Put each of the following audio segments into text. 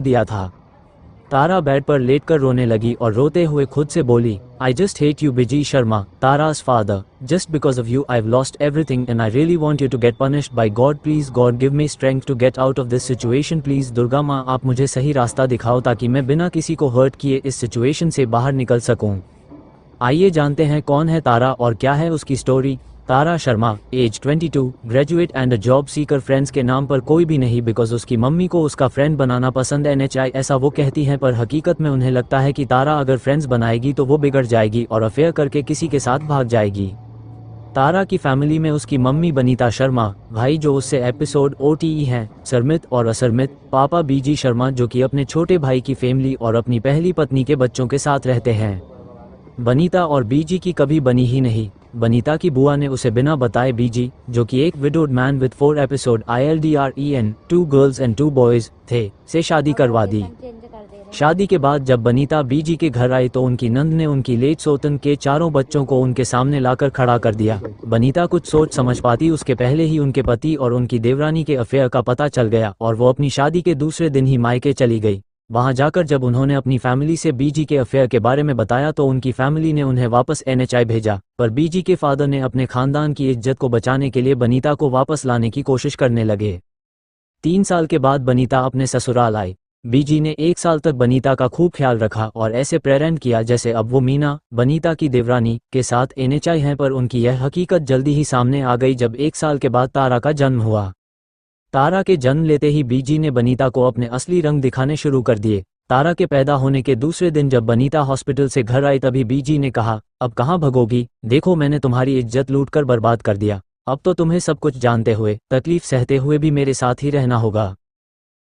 दिया था। तारा बेड पर लेटकर रोने लगी और रोते हुए खुद से बोली, I just hate you B G Sharma, तारा's father. Just because of you I've lost everything and I really want you to get punished by God. Please God give me strength to get out of this situation. Please Durga माँ, आप मुझे सही रास्ता दिखाओ ताकि मैं बिना किसी को हर्ट किए इस सिचुएशन से बाहर निकल सकूं। आइए जानते हैं कौन है तारा और क्या है उसकी story. Tara Sharma, age 22, graduate and a job seeker. Friends के नाम पर कोई भी नहीं बिकॉज उसकी मम्मी को उसका फ्रेंड बनाना पसंद है, NHI ऐसा वो कहती हैं, पर हकीकत में उन्हें लगता है कि तारा अगर फ्रेंड्स बनाएगी तो वो बिगड़ जाएगी और अफेयर करके किसी के साथ भाग जाएगी। तारा की फैमिली में उसकी मम्मी बनीता शर्मा, भाई जो उससे एपिसोड OTE हैं सरमित और असरमित, पापा बीजी शर्मा जो कि अपने छोटे भाई की फैमिली और अपनी पहली पत्नी के बच्चों के साथ रहते हैं। बनीता और बीजी की कभी बनी ही नहीं। बनीता की बुआ ने उसे बिना बताए बीजी, जो कि एक widowed man with 4 episode ILDREN 2 girls and 2 boys थे, से शादी करवा दी। शादी के बाद जब बनीता बीजी के घर आई तो उनकी नंद ने उनकी लेट सोतन के चारों बच्चों को उनके सामने लाकर खड़ा कर दिया। बनीता कुछ सोच समझ पाती उसके पहले ही उनके पति और उनकी देवरानी के अफेयर का पता चल गया और वो अपनी शादी के दूसरे दिन ही मायके चली गई। वहां जाकर जब उन्होंने अपनी फैमिली से बीजी के अफेयर के बारे में बताया तो उनकी फैमिली ने उन्हें वापस NHI भेजा, पर बीजी के फादर ने अपने खानदान की इज्जत को बचाने के लिए बनीता को वापस लाने की कोशिश करने लगे। 3 साल के बाद बनीता अपने ससुराल आई। बीजी ने 1 साल तक बनीता का खूब ख्याल रखा और ऐसे प्रेजेंट किया जैसे अब वो मीना, बनीता की देवरानी, के साथ NHI हैं, पर उनकी यह हकीकत जल्दी ही सामने आ गई जब 1 साल के बाद तारा का जन्म हुआ। तारा के जन्म लेते ही बीजी ने बनीता को अपने असली रंग दिखाने शुरू कर दिए। तारा के पैदा होने के दूसरे दिन जब बनीता हॉस्पिटल से घर आई तभी बीजी ने कहा, अब कहाँ भगोगी, देखो मैंने तुम्हारी इज्जत लूटकर बर्बाद कर दिया, अब तो तुम्हें सब कुछ जानते हुए, तकलीफ सहते हुए भी मेरे साथ ही रहना होगा।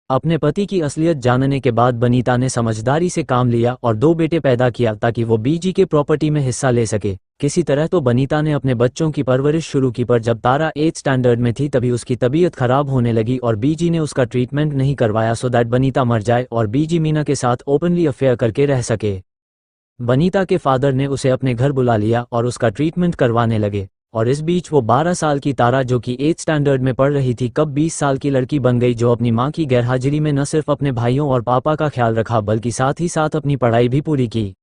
अपने पति की असलियत जानने के बाद बनीता ने समझदारी से काम लिया और 2 बेटे पैदा किया ताकि वो बीजी के प्रॉपर्टी में हिस्सा ले सके। किसी तरह तो बनीता ने अपने बच्चों की परवरिश शुरू की, पर जब तारा 8th स्टैंडर्ड में थी तभी उसकी तबीयत खराब होने लगी और बीजी ने उसका ट्रीटमेंट नहीं करवाया सो दैट बनीता मर जाए और बीजी मीना के साथ ओपनली अफेयर करके रह सके। बनीता के फादर ने उसे अपने घर बुला लिया और उसका ट्रीटमेंट करवाने लगे और इस बीच वो 12 साल की तारा जो कि 8th स्टैंडर्ड में पढ़ रही थी कब 20 साल की लड़की बन गई जो अपनी मां की गैरहाजिरी में न सिर्फ अपने भाइयों और पापा का ख्याल रखा बल्कि साथ ही साथ अपनी पढ़ाई भी पूरी की।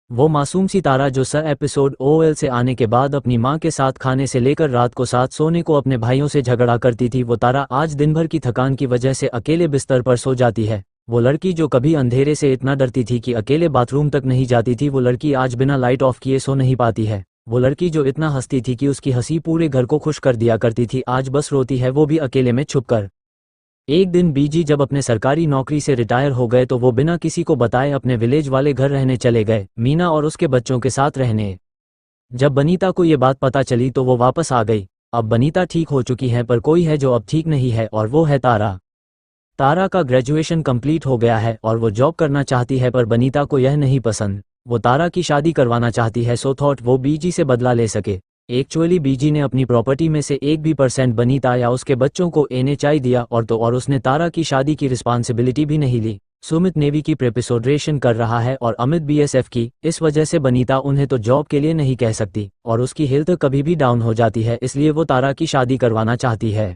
वो मासूम सी तारा जो सर एपिसोड OL से आने के बाद अपनी मां के साथ खाने से लेकर रात को साथ सोने को अपने भाइयों से झगड़ा करती थी, वो तारा आज दिन भर की थकान की वजह से अकेले बिस्तर पर सो जाती है। वो लड़की जो कभी अंधेरे से इतना डरती थी कि अकेले बाथरूम तक नहीं जाती थी, वो लड़की आज बिना लाइट ऑफ किए सो नहीं पाती है। वो लड़की जो इतना हंसती थी कि उसकी हंसी पूरे घर को खुश कर दिया करती थी, आज बस रोती है, वो भी अकेले में छुपकर। एक दिन बीजी जब अपने सरकारी नौकरी से रिटायर हो गए तो वो बिना किसी को बताए अपने विलेज वाले घर रहने चले गए, मीना और उसके बच्चों के साथ रहने। जब बनीता को ये बात पता चली तो वो वापस आ गई। अब बनीता ठीक हो चुकी है, पर कोई है जो अब ठीक नहीं है और वो है तारा। तारा का ग्रेजुएशन कंप्लीट हो गया है और वो जॉब करना चाहती है, पर बनीता को यह नहीं पसंद। वो तारा की शादी करवाना चाहती है सो थॉट वो बीजी से बदला ले सके। एक्चुअली बीजी ने अपनी प्रॉपर्टी में से 1 भी % बनीता या उसके बच्चों को NHI दिया और उसने तारा की शादी की रिस्पॉन्सिबिलिटी भी नहीं ली। सुमित नेवी की प्रिपरेशन कर रहा है और अमित BSF की, इस वजह से बनीता उन्हें तो जॉब के लिए नहीं कह सकती और उसकी हेल्थ कभी भी डाउन हो जाती है, इसलिए वो तारा की शादी करवाना चाहती है।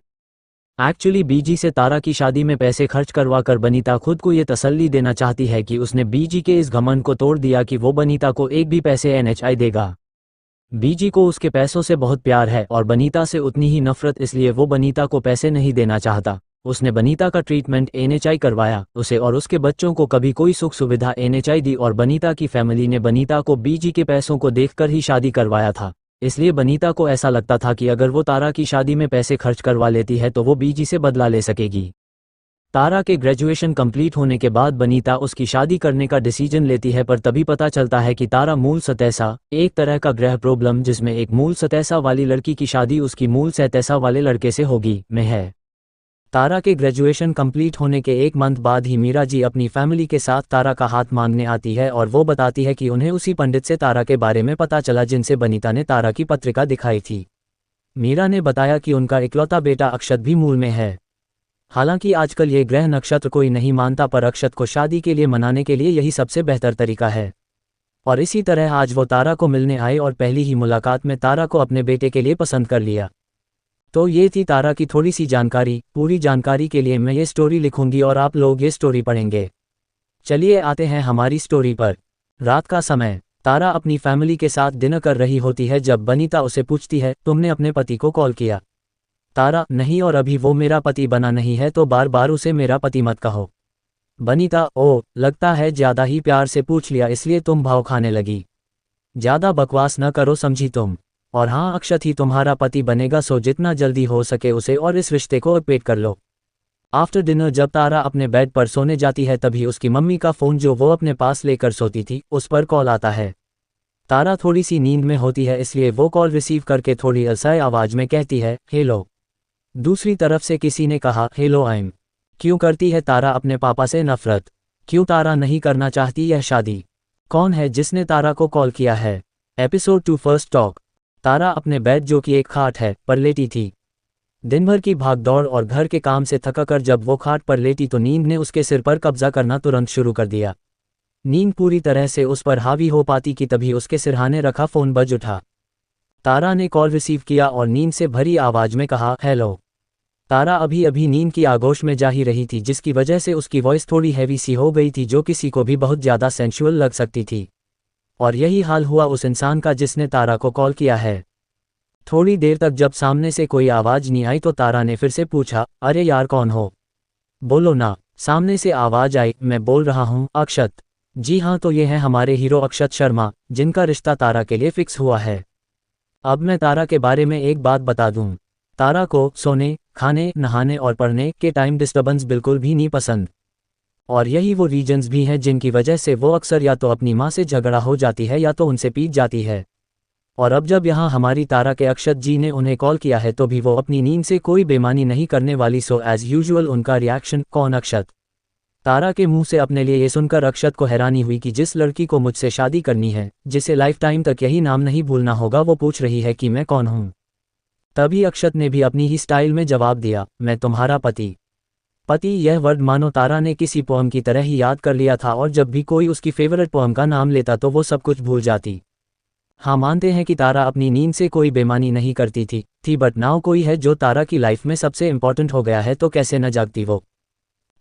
एक्चुअली बीजी से तारा की शादी में पैसे खर्च करवा कर बनीता खुद को ये तसल्ली देना चाहती है कि उसने बीजी के इस घमंड को तोड़ दिया कि वो बनीता को 1 भी पैसे NHI देगा। बीजी को उसके पैसों से बहुत प्यार है और बनीता से उतनी ही नफरत, इसलिए वो बनीता को पैसे नहीं देना चाहता। उसने बनीता का ट्रीटमेंट NHI करवाया, उसे और उसके बच्चों को कभी कोई सुख सुविधा NHI दी और बनीता की फैमिली ने बनीता को बीजी के पैसों को देखकर ही शादी करवाया था। इसलिए बनीता को ऐसा लगता था कि अगर वो तारा की शादी में पैसे खर्च करवा लेती है तो वो बीजी से बदला ले सकेगी। तारा के ग्रेजुएशन कंप्लीट होने के बाद बनीता उसकी शादी करने का डिसीजन लेती है, पर तभी पता चलता है कि तारा मूल सतैसा, एक तरह का ग्रह प्रॉब्लम जिसमें एक मूल सतैसा वाली लड़की की शादी उसकी मूल सतैसा वाले लड़के से होगी, में है। तारा के ग्रेजुएशन कंप्लीट होने के 1 मंथ बाद ही मीरा जी अपनी फैमिली के साथ तारा का हाथ मांगने आती है और वो बताती है कि उन्हें उसी पंडित से तारा के बारे में पता चला जिनसे बनीता ने तारा की पत्रिका दिखाई थी। मीरा ने बताया कि उनका इकलौता बेटा अक्षत भी मूल में है। हालांकि आजकल ये ग्रह नक्षत्र कोई नहीं मानता, पर अक्षत को शादी के लिए मनाने के लिए यही सबसे बेहतर तरीका है। और इसी तरह आज वो तारा को मिलने आए और पहली ही मुलाकात में तारा को अपने बेटे के लिए पसंद कर लिया। तो ये थी तारा की थोड़ी सी जानकारी। पूरी जानकारी के लिए मैं ये स्टोरी लिखूंगी और आप लोग ये स्टोरी पढ़ेंगे। चलिए आते हैं हमारी स्टोरी पर। रात का समय, तारा अपनी फैमिली के साथ डिनर कर रही होती है जब बनीता उसे पूछती है, तुमने अपने पति को कॉल किया? तारा, नहीं, और अभी वो मेरा पति बना नहीं है तो बार बार उसे मेरा पति मत कहो। बनीता, ओ, लगता है ज़्यादा ही प्यार से पूछ लिया इसलिए तुम भाव खाने लगी। ज़्यादा बकवास न करो, समझी तुम? और हाँ, अक्षत ही तुम्हारा पति बनेगा, सो जितना जल्दी हो सके उसे और इस रिश्ते को अपडेट कर लो। आफ्टर डिनर जब तारा अपने बेड पर सोने जाती है तभी उसकी मम्मी का फ़ोन जो वो अपने पास लेकर सोती थी उस पर कॉल आता है। तारा थोड़ी सी नींद में होती है इसलिए वो कॉल रिसीव करके थोड़ी असहाय आवाज़ में कहती है, हेलो। दूसरी तरफ से किसी ने कहा, हेलो आइम। क्यों करती है तारा अपने पापा से नफरत? क्यों तारा नहीं करना चाहती यह शादी? कौन है जिसने तारा को कॉल किया है? Episode 2 first talk. तारा अपने बेड जो कि एक खाट है पर लेटी थी। दिन भर की भागदौड़ और घर के काम से थकाकर जब वो खाट पर लेटी तो नींद ने उसके सिर पर कब्जा करना तुरंत शुरू कर दिया। नींद पूरी तरह से उस पर हावी हो पाती कि तभी उसके सिरहाने रखा फ़ोन बज उठा। तारा ने कॉल रिसीव किया और नींद से भरी आवाज़ में कहा, हेलो। तारा अभी अभी नींद की आगोश में जा ही रही थी जिसकी वजह से उसकी वॉइस थोड़ी हैवी सी हो गई थी जो किसी को भी बहुत ज़्यादा सेंशुअल लग सकती थी। और यही हाल हुआ उस इंसान का जिसने तारा को कॉल किया है। थोड़ी देर तक जब सामने से कोई आवाज़ नहीं आई तो तारा ने फिर से पूछा, अरे यार कौन हो? बोलो ना। सामने से आवाज़ आई, मैं बोल रहा हूँ, अक्षत। जी हाँ, तो ये है हमारे हीरो अक्षत शर्मा जिनका रिश्ता तारा के लिए फिक्स हुआ है। अब मैं तारा के बारे में एक बात बता दूँ, तारा को सोने, खाने, नहाने और पढ़ने के टाइम डिस्टर्बेंस बिल्कुल भी नहीं पसंद। और यही वो रीजंस भी हैं जिनकी वजह से वो अक्सर या तो अपनी माँ से झगड़ा हो जाती है या तो उनसे पीट जाती है। और अब जब यहाँ हमारी तारा के अक्षत जी ने उन्हें कॉल किया है तो भी वो अपनी नींद से कोई बेईमानी नहीं करने वाली। सो एज यूजुअल उनका रिएक्शन, कौन अक्षत? तारा के मुंह से अपने लिए ये सुनकर अक्षत को हैरानी हुई कि जिस लड़की को मुझसे शादी करनी है, जिसे लाइफ टाइम तक यही नाम नहीं भूलना होगा, वो पूछ रही है कि मैं कौन हूँ। तभी अक्षत ने भी अपनी ही स्टाइल में जवाब दिया, मैं तुम्हारा पति। पति, यह वर्ड मानो तारा ने किसी पोएम की तरह ही याद कर लिया था और जब भी कोई उसकी फेवरेट पोएम का नाम लेता तो वो सब कुछ भूल जाती। हाँ, मानते हैं कि तारा अपनी नींद से कोई बेईमानी नहीं करती थी बट नाउ कोई है जो तारा की लाइफ में सबसे इंपॉर्टेंट हो गया है तो कैसे न जागती वो।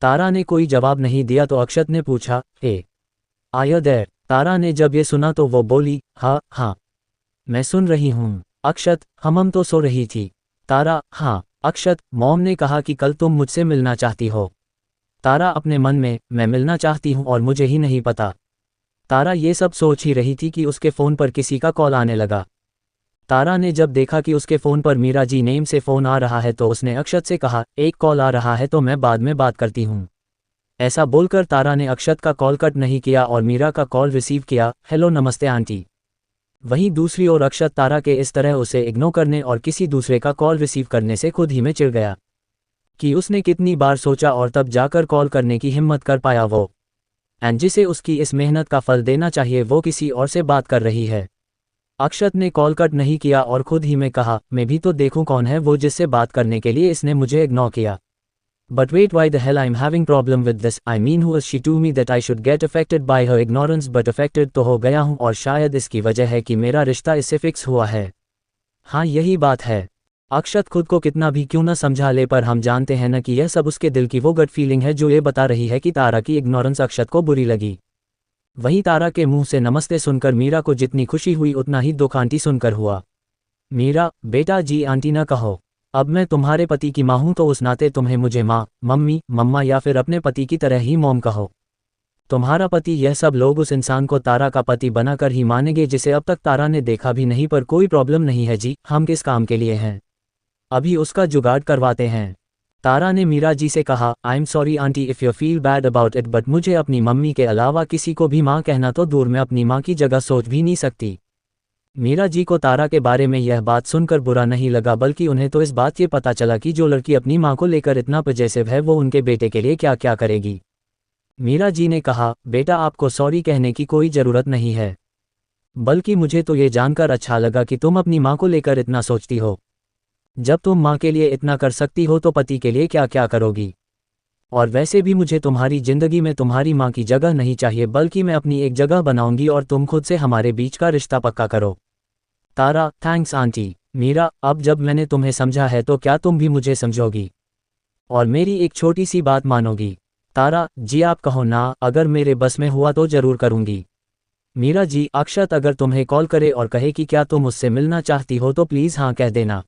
तारा ने कोई जवाब नहीं दिया तो अक्षत ने पूछा, हे आर यू देयर? तारा ने जब ये सुना तो वो बोली, हाँ मैं सुन रही हूँ। अक्षत, हम तो सो रही थी। तारा, हाँ। अक्षत, मॉम ने कहा कि कल तुम मुझसे मिलना चाहती हो। तारा अपने मन में, मैं मिलना चाहती हूँ और मुझे ही नहीं पता। तारा ये सब सोच ही रही थी कि उसके फ़ोन पर किसी का कॉल आने लगा। तारा ने जब देखा कि उसके फ़ोन पर मीरा जी नेम से फ़ोन आ रहा है तो उसने अक्षत से कहा, एक कॉल आ रहा है तो मैं बाद में बात करती हूँ। ऐसा बोलकर तारा ने अक्षत का कॉल कट नहीं किया और मीरा का कॉल रिसीव किया, हेलो नमस्ते आंटी। वहीं दूसरी ओर अक्षत तारा के इस तरह उसे इग्नोर करने और किसी दूसरे का कॉल रिसीव करने से खुद ही में चिढ़ गया कि उसने कितनी बार सोचा और तब जाकर कॉल करने की हिम्मत कर पाया वो। एंड जिसे उसकी इस मेहनत का फल देना चाहिए वो किसी और से बात कर रही है। अक्षत ने कॉल कट नहीं किया और खुद ही में कहा, मैं भी तो देखूं कौन है वो जिससे बात करने के लिए इसने मुझे इग्नोर किया। But wait, why the hell I'm having problem with this? I mean, who is she to me that I should get affected by her ignorance? But affected तो हो गया हूँ और शायद इसकी वजह है कि मेरा रिश्ता इससे फिक्स हुआ है। हाँ, यही बात है। अक्षत खुद को कितना भी क्यों न समझा ले पर हम जानते हैं न कि यह सब उसके दिल की वो गट फीलिंग है जो ये बता रही है कि तारा की इग्नोरेंस अक्षत को बुरी लगी। वहीं तारा के मुंह से नमस्ते सुनकर मीरा को जितनी खुशी हुई उतना ही दुख आंटी सुनकर हुआ। मीरा, बेटा जी आंटी न कहो। अब मैं तुम्हारे पति की माँ हूँ तो उस नाते तुम्हें मुझे माँ, मम्मी, मम्मा या फिर अपने पति की तरह ही मॉम कहो। तुम्हारा पति, यह सब लोग उस इंसान को तारा का पति बनाकर ही मानेंगे जिसे अब तक तारा ने देखा भी नहीं। पर कोई प्रॉब्लम नहीं है जी, हम किस काम के लिए हैं, अभी उसका जुगाड़ करवाते हैं। तारा ने मीरा जी से कहा, आई am sorry aunty if you feel bad about it but मुझे अपनी मम्मी के अलावा किसी को भी माँ कहना तो दूर, मैं अपनी माँ की जगह सोच भी नहीं सकती। मीरा जी को तारा के बारे में यह बात सुनकर बुरा नहीं लगा बल्कि उन्हें तो इस बात ये पता चला कि जो लड़की अपनी माँ को लेकर इतना पॉजिटिव है वो उनके बेटे के लिए क्या क्या करेगी। मीरा जी ने कहा, बेटा आपको सॉरी कहने की कोई ज़रूरत नहीं है, बल्कि मुझे तो ये जानकर अच्छा लगा कि तुम अपनी माँ को लेकर इतना सोचती हो। जब तुम माँ के लिए इतना कर सकती हो तो पति के लिए क्या क्या करोगी। और वैसे भी मुझे तुम्हारी ज़िंदगी में तुम्हारी माँ की जगह नहीं चाहिए बल्कि मैं अपनी एक जगह बनाऊंगी और तुम खुद से हमारे बीच का रिश्ता पक्का करो। तारा, थैंक्स आंटी। मीरा, अब जब मैंने तुम्हें समझा है तो क्या तुम भी मुझे समझोगी और मेरी एक छोटी सी बात मानोगी? तारा, जी आप कहो ना, अगर मेरे बस में हुआ तो जरूर करूंगी। मीरा जी, अक्षत अगर तुम्हें कॉल करे और कहे कि क्या तुम उससे मिलना चाहती हो तो प्लीज़ हाँ कह देना।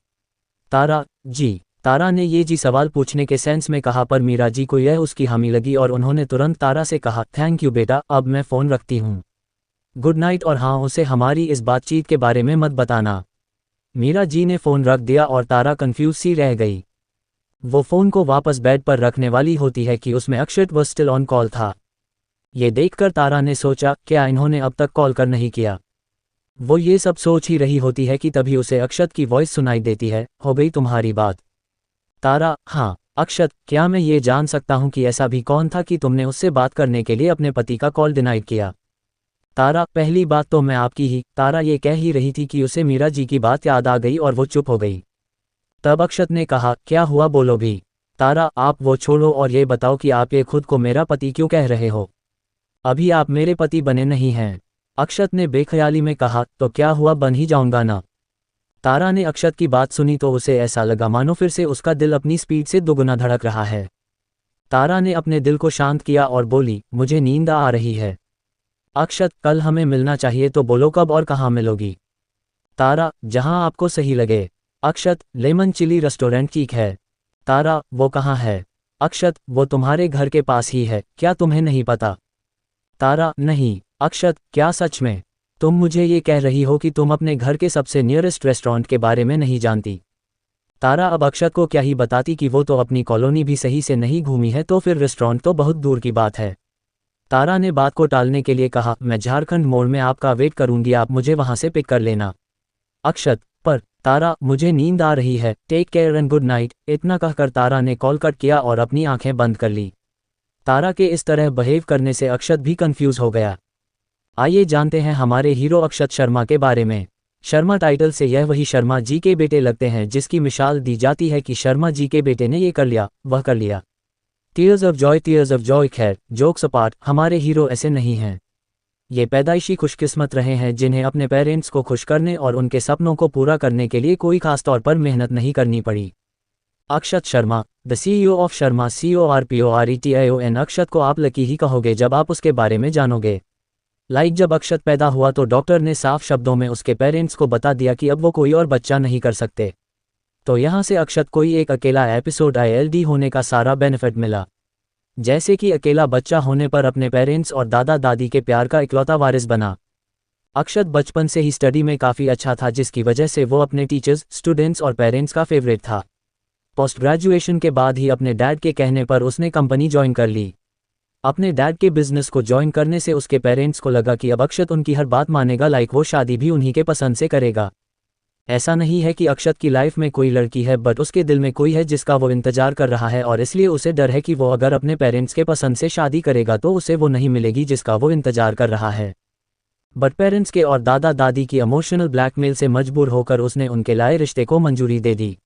तारा, जी। तारा ने ये जी सवाल पूछने के सेंस में कहा, पर मीरा जी को यह उसकी हामी लगी और उन्होंने तुरंत तारा से कहा, थैंक यू बेटा, अब मैं फ़ोन रखती हूँ। गुड नाइट, और हाँ, उसे हमारी इस बातचीत के बारे में मत बताना। मीरा जी ने फ़ोन रख दिया और तारा कंफ्यूज सी रह गई। वो फ़ोन को वापस बेड पर रखने वाली होती है कि उसमें अक्षत वो स्टिल ऑन कॉल था। ये देखकर तारा ने सोचा, क्या इन्होंने अब तक कॉल कर नहीं किया? वो ये सब सोच ही रही होती है कि तभी उसे अक्षत की वॉइस सुनाई देती है, हो गई तुम्हारी बात? तारा, हाँ। अक्षत, क्या मैं ये जान सकता हूँ कि ऐसा भी कौन था कि तुमने उससे बात करने के लिए अपने पति का कॉल डिनाइड किया? तारा, पहली बात तो मैं आपकी ही। तारा ये कह ही रही थी कि उसे मीरा जी की बात याद आ गई और वो चुप हो गई। तब अक्षत ने कहा, क्या हुआ बोलो भी। तारा, आप वो छोड़ो और ये बताओ कि आप ये खुद को मेरा पति क्यों कह रहे हो? अभी आप मेरे पति बने नहीं हैं। अक्षत ने बेख्याली में कहा, तो क्या हुआ, बन ही जाऊंगा ना। तारा ने अक्षत की बात सुनी तो उसे ऐसा लगा मानो फिर से उसका दिल अपनी स्पीड से दोगुना धड़क रहा है। तारा ने अपने दिल को शांत किया और बोली, मुझे नींद आ रही है। अक्षत, कल हमें मिलना चाहिए तो बोलो कब और कहाँ मिलोगी? तारा, जहां आपको सही लगे। अक्षत, लेमन चिली रेस्टोरेंट ठीक है। तारा, वो कहाँ है? अक्षत, वो तुम्हारे घर के पास ही है, क्या तुम्हें नहीं पता? तारा, नहीं। अक्षत, क्या सच में? तुम मुझे ये कह रही हो कि तुम अपने घर के सबसे नियरेस्ट रेस्टोरेंट के बारे में नहीं जानती? तारा अब अक्षत को क्या ही बताती कि वो तो अपनी कॉलोनी भी सही से नहीं घूमी है, तो फिर रेस्टोरेंट तो बहुत दूर की बात है। तारा ने बात को टालने के लिए कहा, मैं झारखंड मोड़ में आपका वेट करूंगी, आप मुझे वहां से पिक कर लेना। अक्षत, पर तारा, मुझे नींद आ रही है, take care and good night. इतना कहकर तारा ने कॉल कट किया और अपनी आंखें बंद कर ली। तारा के इस तरह बिहेव करने से अक्षत भी कंफ्यूज हो गया। आइए जानते हैं हमारे हीरो अक्षत शर्मा के बारे में। शर्मा टाइटल से यह वही शर्मा जी के बेटे लगते हैं जिसकी मिसाल दी जाती है कि शर्मा जी के बेटे ने ये कर लिया, वह कर लिया। Tears of Joy, tears of Joy. खैर, जोक्स अपार्ट, हमारे हीरो ऐसे नहीं हैं। ये पैदाइशी खुशकिस्मत रहे हैं जिन्हें अपने पेरेंट्स को खुश करने और उनके सपनों को पूरा करने के लिए कोई खास तौर पर मेहनत नहीं करनी पड़ी। Akshat Sharma, the CEO of Sharma, CORPORETION। Akshat को आप लकी ही कहोगे जब आप उसके बारे में जानोगे। जब अक्षत पैदा हुआ तो डॉक्टर ने साफ शब्दों में उसके पेरेंट्स को बता दिया कि अब वो कोई और बच्चा नहीं कर सकते। तो यहाँ से अक्षत कोई एक अकेला एपिसोड ILD होने का सारा बेनिफिट मिला। जैसे कि अकेला बच्चा होने पर अपने पेरेंट्स और दादा दादी के प्यार का इकलौता वारिस बना। अक्षत बचपन से ही स्टडी में काफ़ी अच्छा था जिसकी वजह से वो अपने टीचर्स, स्टूडेंट्स और पेरेंट्स का फेवरेट था। पोस्ट ग्रेजुएशन के बाद ही अपने डैड के कहने पर उसने कंपनी ज्वाइन कर ली। अपने डैड के बिजनेस को ज्वाइन करने से उसके पेरेंट्स को लगा कि अब अक्षत उनकी हर बात मानेगा, वो शादी भी उन्हीं के पसंद से करेगा। ऐसा नहीं है कि अक्षत की लाइफ में कोई लड़की है, बट उसके दिल में कोई है जिसका वो इंतजार कर रहा है और इसलिए उसे डर है कि वो अगर अपने पेरेंट्स के पसंद से शादी करेगा तो उसे वो नहीं मिलेगी जिसका वो इंतजार कर रहा है। बट पेरेंट्स के और दादा दादी की इमोशनल ब्लैकमेल से मजबूर होकर उसने उनके लाए रिश्ते को मंजूरी दे दी।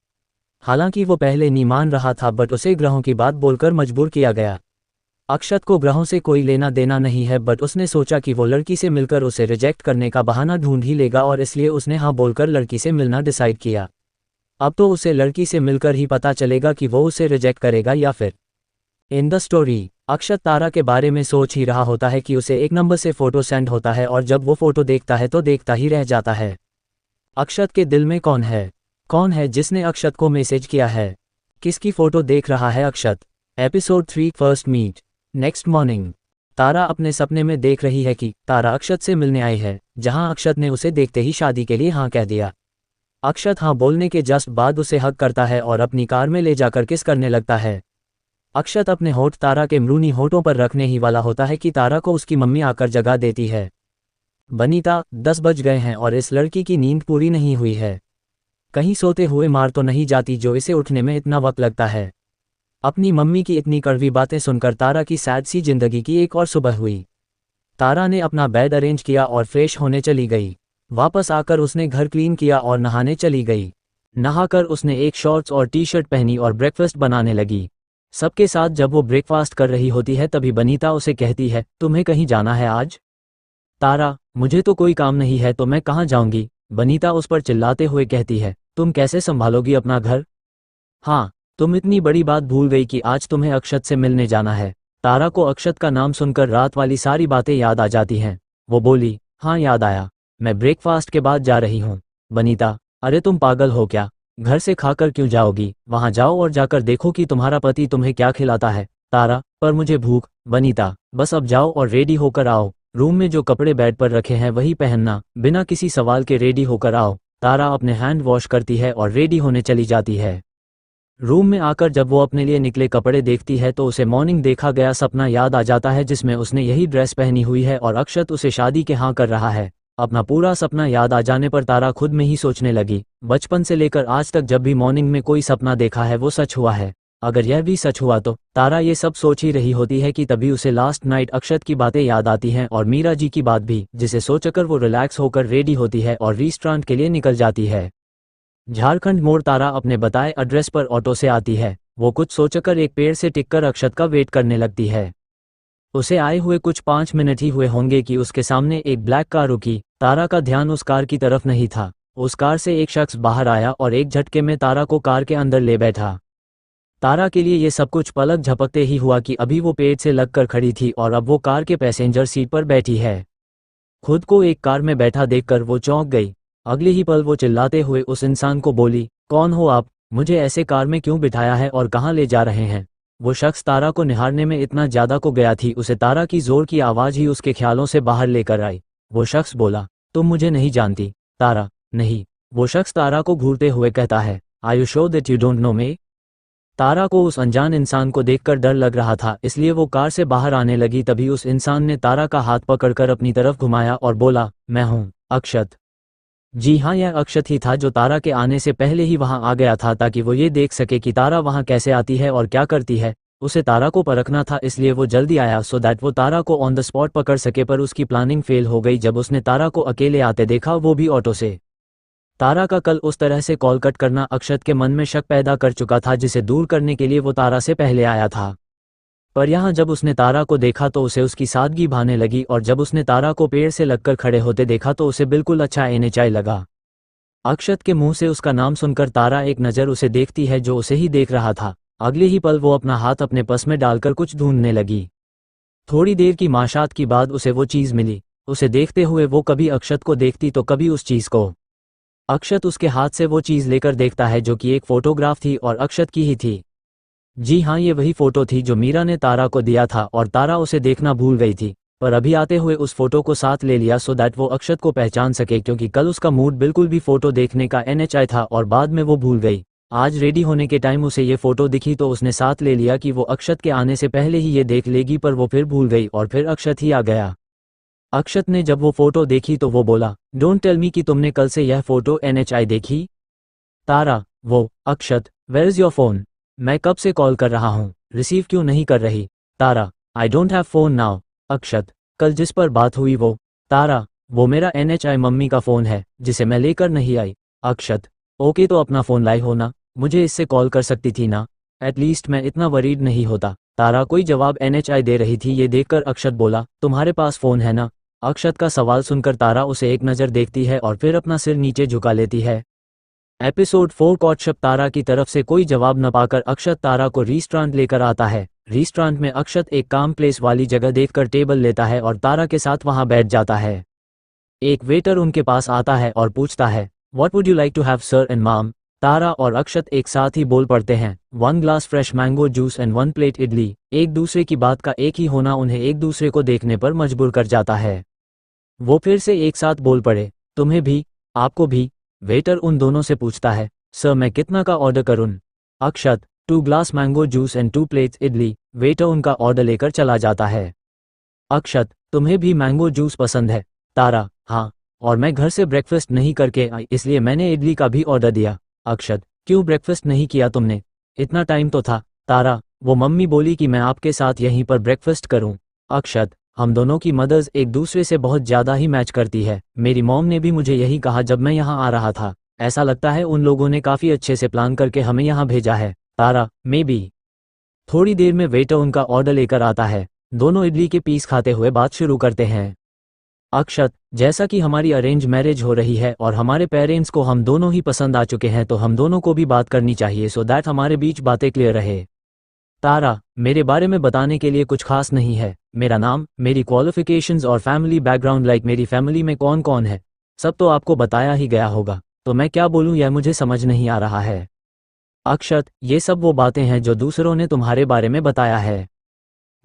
हालांकि वो पहले नहीं मान रहा था, बट उसे ग्रहों की बात बोलकर मजबूर किया गया। अक्षत को ग्रहों से कोई लेना देना नहीं है, बट उसने सोचा कि वो लड़की से मिलकर उसे रिजेक्ट करने का बहाना ढूंढ ही लेगा और इसलिए उसने हाँ बोलकर लड़की से मिलना डिसाइड किया। अब तो उसे लड़की से मिलकर ही पता चलेगा कि वो उसे रिजेक्ट करेगा या फिर। इन द स्टोरी, अक्षत तारा के बारे में सोच ही रहा होता है कि उसे एक नंबर से फोटो सेंड होता है और जब वो फोटो देखता है तो देखता ही रह जाता है। अक्षत के दिल में कौन है? कौन है जिसने अक्षत को मैसेज किया है? किसकी फोटो देख रहा है Akshat? Episode 3 first meet. Next morning, Tara अपने सपने में देख रही है कि तारा अक्षत से मिलने आई है, जहां अक्षत ने उसे देखते ही शादी के लिए हाँ कह दिया। अक्षत हाँ बोलने के जस्ट बाद उसे हक करता है और अपनी कार में ले जाकर किस करने लगता है। अक्षत अपने होठ तारा के मरूनी होठों पर रखने ही वाला होता है कि तारा को उसकी मम्मी आकर जगा देती है। बनीता, 10 बज गए हैं और इस लड़की की नींद पूरी नहीं हुई है। कहीं सोते हुए मार तो नहीं जाती जो इसे उठने में इतना वक्त लगता है। अपनी मम्मी की इतनी कड़वी बातें सुनकर तारा की सैड सी जिंदगी की एक और सुबह हुई। तारा ने अपना बेड अरेंज किया और फ्रेश होने चली गई। वापस आकर उसने घर क्लीन किया और नहाने चली गई। नहाकर उसने एक शॉर्ट्स और टी-शर्ट पहनी और ब्रेकफास्ट बनाने लगी। सबके साथ जब वो ब्रेकफास्ट कर रही होती है तभी बनीता उसे कहती है, तुम्हें कहीं जाना है आज? तारा, मुझे तो कोई काम नहीं है तो मैं कहाँ जाऊंगी, बनीता उस पर चिल्लाते हुए कहती है, तुम कैसे संभालोगी अपना घर? हाँ, तुम इतनी बड़ी बात भूल गई कि आज तुम्हें अक्षत से मिलने जाना है। तारा को अक्षत का नाम सुनकर रात वाली सारी बातें याद आ जाती हैं। वो बोली, हाँ याद आया, मैं ब्रेकफास्ट के बाद जा रही हूँ। बनीता, अरे तुम पागल हो क्या? घर से खाकर क्यों जाओगी? वहाँ जाओ और जाकर देखो कि तुम्हारा पति तुम्हें क्या खिलाता है। तारा, पर मुझे भूख। बनीता, बस अब जाओ और रेडी होकर आओ। रूम में जो कपड़े बेड पर रखे हैं वही पहनना, बिना किसी सवाल के रेडी होकर आओ। तारा अपने हैंड वॉश करती है और रेडी होने चली जाती है। रूम में आकर जब वो अपने लिए निकले कपड़े देखती है तो उसे मॉर्निंग देखा गया सपना याद आ जाता है जिसमें उसने यही ड्रेस पहनी हुई है और अक्षत उसे शादी के हाँ कर रहा है। अपना पूरा सपना याद आ जाने पर तारा खुद में ही सोचने लगी, बचपन से लेकर आज तक जब भी मॉर्निंग में कोई सपना देखा है वो सच हुआ है। अगर यह भी सच हुआ तो तारा ये सब सोच ही रही होती है कि तभी उसे लास्ट नाइट अक्षत की बातें याद आती हैं और मीरा जी की बात भी, जिसे सोचकर वो रिलैक्स होकर रेडी होती है और रेस्टोरेंट के लिए निकल जाती है। झारखंड मोड़ तारा अपने बताए एड्रेस पर ऑटो से आती है। वो कुछ सोचकर एक पेड़ से टिककर अक्षत का वेट करने लगती है। उसे आए हुए कुछ 5 मिनट ही हुए होंगे कि उसके सामने एक ब्लैक कार रुकी। तारा का ध्यान उस कार की तरफ नहीं था। उस कार से एक शख्स बाहर आया और एक झटके में तारा को कार के अंदर ले बैठा। तारा के लिए ये सब कुछ पलक झपकते ही हुआ कि अभी वो पेड़ से लगकर खड़ी थी और अब वो कार के पैसेंजर सीट पर बैठी है। खुद को एक कार में बैठा देखकर वो चौंक गई। अगले ही पल वो चिल्लाते हुए उस इंसान को बोली, कौन हो आप? मुझे ऐसे कार में क्यों बिठाया है और कहाँ ले जा रहे हैं? वो शख्स तारा को निहारने में इतना ज्यादा को गया थी, उसे तारा की जोर की आवाज ही उसके ख्यालों से बाहर लेकर आई। वो शख्स बोला, तुम मुझे नहीं जानती? तारा, नहीं। वो शख्स तारा को घूरते हुए कहता है, are you sure that you don't know me? Tara को उस अनजान इंसान को देखकर डर लग रहा था, इसलिए वो कार से बाहर आने लगी। तभी उस इंसान ने तारा का हाथ पकड़कर अपनी तरफ घुमाया और बोला, मैं हूँ अक्षत। जी हाँ, यह अक्षत ही था जो तारा के आने से पहले ही वहां आ गया था ताकि वो ये देख सके कि तारा वहां कैसे आती है और क्या करती है। उसे तारा को परखना था, इसलिए वो जल्दी आया सो दैट वो तारा को ऑन द स्पॉट पकड़ सके, पर उसकी प्लानिंग फेल हो गई जब उसने तारा को अकेले आते देखा, वो भी ऑटो से। तारा का कल उस तरह से कॉल कट करना अक्षत के मन में शक पैदा कर चुका था, जिसे दूर करने के लिए वो तारा से पहले आया था। पर यहाँ जब उसने तारा को देखा तो उसे उसकी सादगी भाने लगी और जब उसने तारा को पेड़ से लगकर खड़े होते देखा तो उसे बिल्कुल अच्छा एनएचआई लगा। अक्षत के मुंह से उसका नाम सुनकर तारा एक नज़र उसे देखती है जो उसे ही देख रहा था। अगले ही पल वो अपना हाथ अपने पर्स में डालकर कुछ ढूंढने लगी। थोड़ी देर की माशात के बाद उसे वो चीज़ मिली। उसे देखते हुए वो कभी अक्षत को देखती तो कभी उस चीज़ को। अक्षत उसके हाथ से वो चीज़ लेकर देखता है जो कि एक फोटोग्राफ थी और अक्षत की ही थी। जी हाँ, ये वही फोटो थी जो मीरा ने तारा को दिया था और तारा उसे देखना भूल गई थी, पर अभी आते हुए उस फोटो को साथ ले लिया सो दैट वो अक्षत को पहचान सके, क्योंकि कल उसका मूड बिल्कुल भी फोटो देखने का एनएचआई था और बाद में वो भूल गई। आज रेडी होने के टाइम उसे ये फोटो दिखी तो उसने साथ ले लिया कि वो अक्षत के आने से पहले ही ये देख लेगी, पर वो फिर भूल गई और फिर अक्षत ही आ गया। अक्षत ने जब वो फोटो देखी तो वो बोला, डोंट टेल मी कि तुमने कल से यह फोटो एनएचआई देखी। तारा, वो अक्षत, वेयर इज योर फोन? मैं कब से कॉल कर रहा हूँ, रिसीव क्यों नहीं कर रही? Tara, I don't have phone now. Akshat, कल जिस पर बात हुई वो? तारा, वो मेरा एनएचआई मम्मी का फ़ोन है जिसे मैं लेकर नहीं आई। अक्षत, ओके तो अपना फ़ोन लाई हो ना, मुझे इससे कॉल कर सकती थी ना, एटलीस्ट मैं इतना वरीड नहीं होता। तारा कोई जवाब एनएचआई दे रही थी, ये देखकर अक्षत बोला, तुम्हारे पास फ़ोन है ना? अक्षत का सवाल सुनकर तारा उसे एक नज़र देखती है और फिर अपना सिर नीचे झुका लेती है। एपिसोड 4 कॉटशप। तारा की तरफ से कोई जवाब न पाकर अक्षत तारा को रेस्टोरेंट लेकर आता है। रेस्टोरेंट में अक्षत एक काम प्लेस वाली जगह देखकर टेबल लेता है और तारा के साथ वहां बैठ जाता है। एक वेटर उनके पास आता है और पूछता है, what would you like to have sir and ma'am? Tara और अक्षत एक साथ ही बोल पड़ते हैं, 1 glass fresh mango juice and 1 plate idli. एक दूसरे की बात का एक ही होना उन्हें एक दूसरे को देखने पर मजबूर कर जाता है। वो फिर से एक साथ बोल पड़े, तुम्हें भी, आपको भी। वेटर उन दोनों से पूछता है, सर मैं कितना का ऑर्डर करूं? अक्षत, 2 glass mango juice and 2 plates idli. Waiter उनका ऑर्डर लेकर चला जाता है। अक्षत, तुम्हें भी मैंगो जूस पसंद है? तारा, हाँ, और मैं घर से ब्रेकफास्ट नहीं करके आई इसलिए मैंने इडली का भी ऑर्डर दिया। अक्षत, क्यों ब्रेकफास्ट नहीं किया तुमने? इतना टाइम तो था। तारा, वो मम्मी बोली कि मैं आपके साथ यहीं पर ब्रेकफास्ट करूं। अक्षत, हम दोनों की मदर्स एक दूसरे से बहुत ज़्यादा ही मैच करती है। मेरी मॉम ने भी मुझे यही कहा जब मैं यहाँ आ रहा था। ऐसा लगता है उन लोगों ने काफ़ी अच्छे से प्लान करके हमें यहाँ भेजा है। तारा, मे बी। थोड़ी देर में वेटर उनका ऑर्डर लेकर आता है। दोनों इडली के पीस खाते हुए बात शुरू करते हैं। अक्षत, जैसा कि हमारी अरेंज मैरिज हो रही है और हमारे पेरेंट्स को हम दोनों ही पसंद आ चुके हैं तो हम दोनों को भी बात करनी चाहिए सो दैट हमारे बीच बातें क्लियर रहे। तारा, मेरे बारे में बताने के लिए कुछ खास नहीं है। मेरा नाम, मेरी क्वालिफिकेशंस और फैमिली बैकग्राउंड लाइक मेरी फैमिली में कौन कौन है सब तो आपको बताया ही गया होगा, तो मैं क्या बोलूं यह मुझे समझ नहीं आ रहा है। अक्षत, ये सब वो बातें हैं जो दूसरों ने तुम्हारे बारे में बताया है।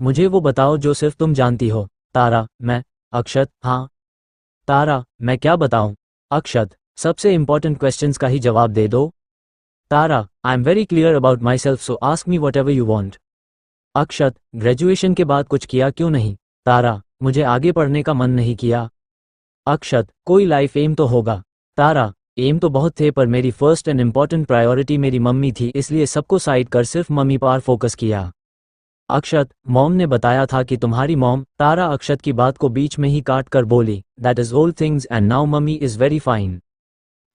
मुझे वो बताओ जो सिर्फ तुम जानती हो। तारा, मैं। अक्षत, हाँ। तारा, मैं क्या बताऊं? अक्षत, सबसे इंपॉर्टेंट क्वेश्चंस का ही जवाब दे दो। Tara, I am very clear about myself so ask me whatever you want. Akshat, graduation के बाद कुछ किया क्यों नहीं? तारा, मुझे आगे पढ़ने का मन नहीं किया। अक्षत, कोई लाइफ एम तो होगा। तारा, एम तो बहुत थे पर मेरी फर्स्ट एंड इम्पॉर्टेंट प्रायोरिटी मेरी मम्मी थी इसलिए सबको साइड कर सिर्फ मम्मी पर फोकस किया। अक्षत, मॉम ने बताया था कि तुम्हारी मॉम। तारा अक्षत की बात को बीच में ही काट कर बोली, that is old things and now mummy is very fine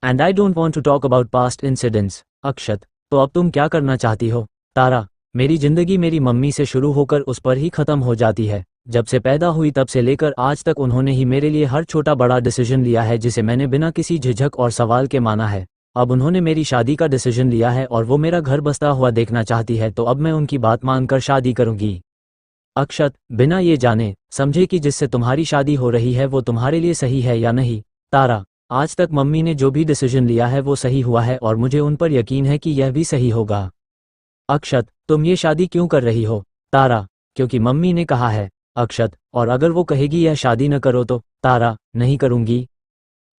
and I don't want to talk about past incidents. Akshat, तो अब तुम क्या करना चाहती हो? तारा, मेरी जिंदगी मेरी मम्मी से शुरू होकर उस पर ही खत्म हो जाती है। जब से पैदा हुई तब से लेकर आज तक उन्होंने ही मेरे लिए हर छोटा बड़ा डिसीजन लिया है जिसे मैंने बिना किसी झिझक और सवाल के माना है। अब उन्होंने मेरी शादी का डिसीजन लिया है और वो मेरा घर बसता हुआ देखना चाहती है तो अब मैं उनकी बात मानकर शादी करूंगी। अक्षत, बिना ये जाने समझे कि जिससे तुम्हारी शादी हो रही है वो तुम्हारे लिए सही है या नहीं। तारा, आज तक मम्मी ने जो भी डिसीजन लिया है वो सही हुआ है और मुझे उन पर यकीन है कि यह भी सही होगा। अक्षत, तुम ये शादी क्यों कर रही हो? तारा, क्योंकि मम्मी ने कहा है। अक्षत, और अगर वो कहेगी यह शादी न करो तो? तारा, नहीं करूंगी।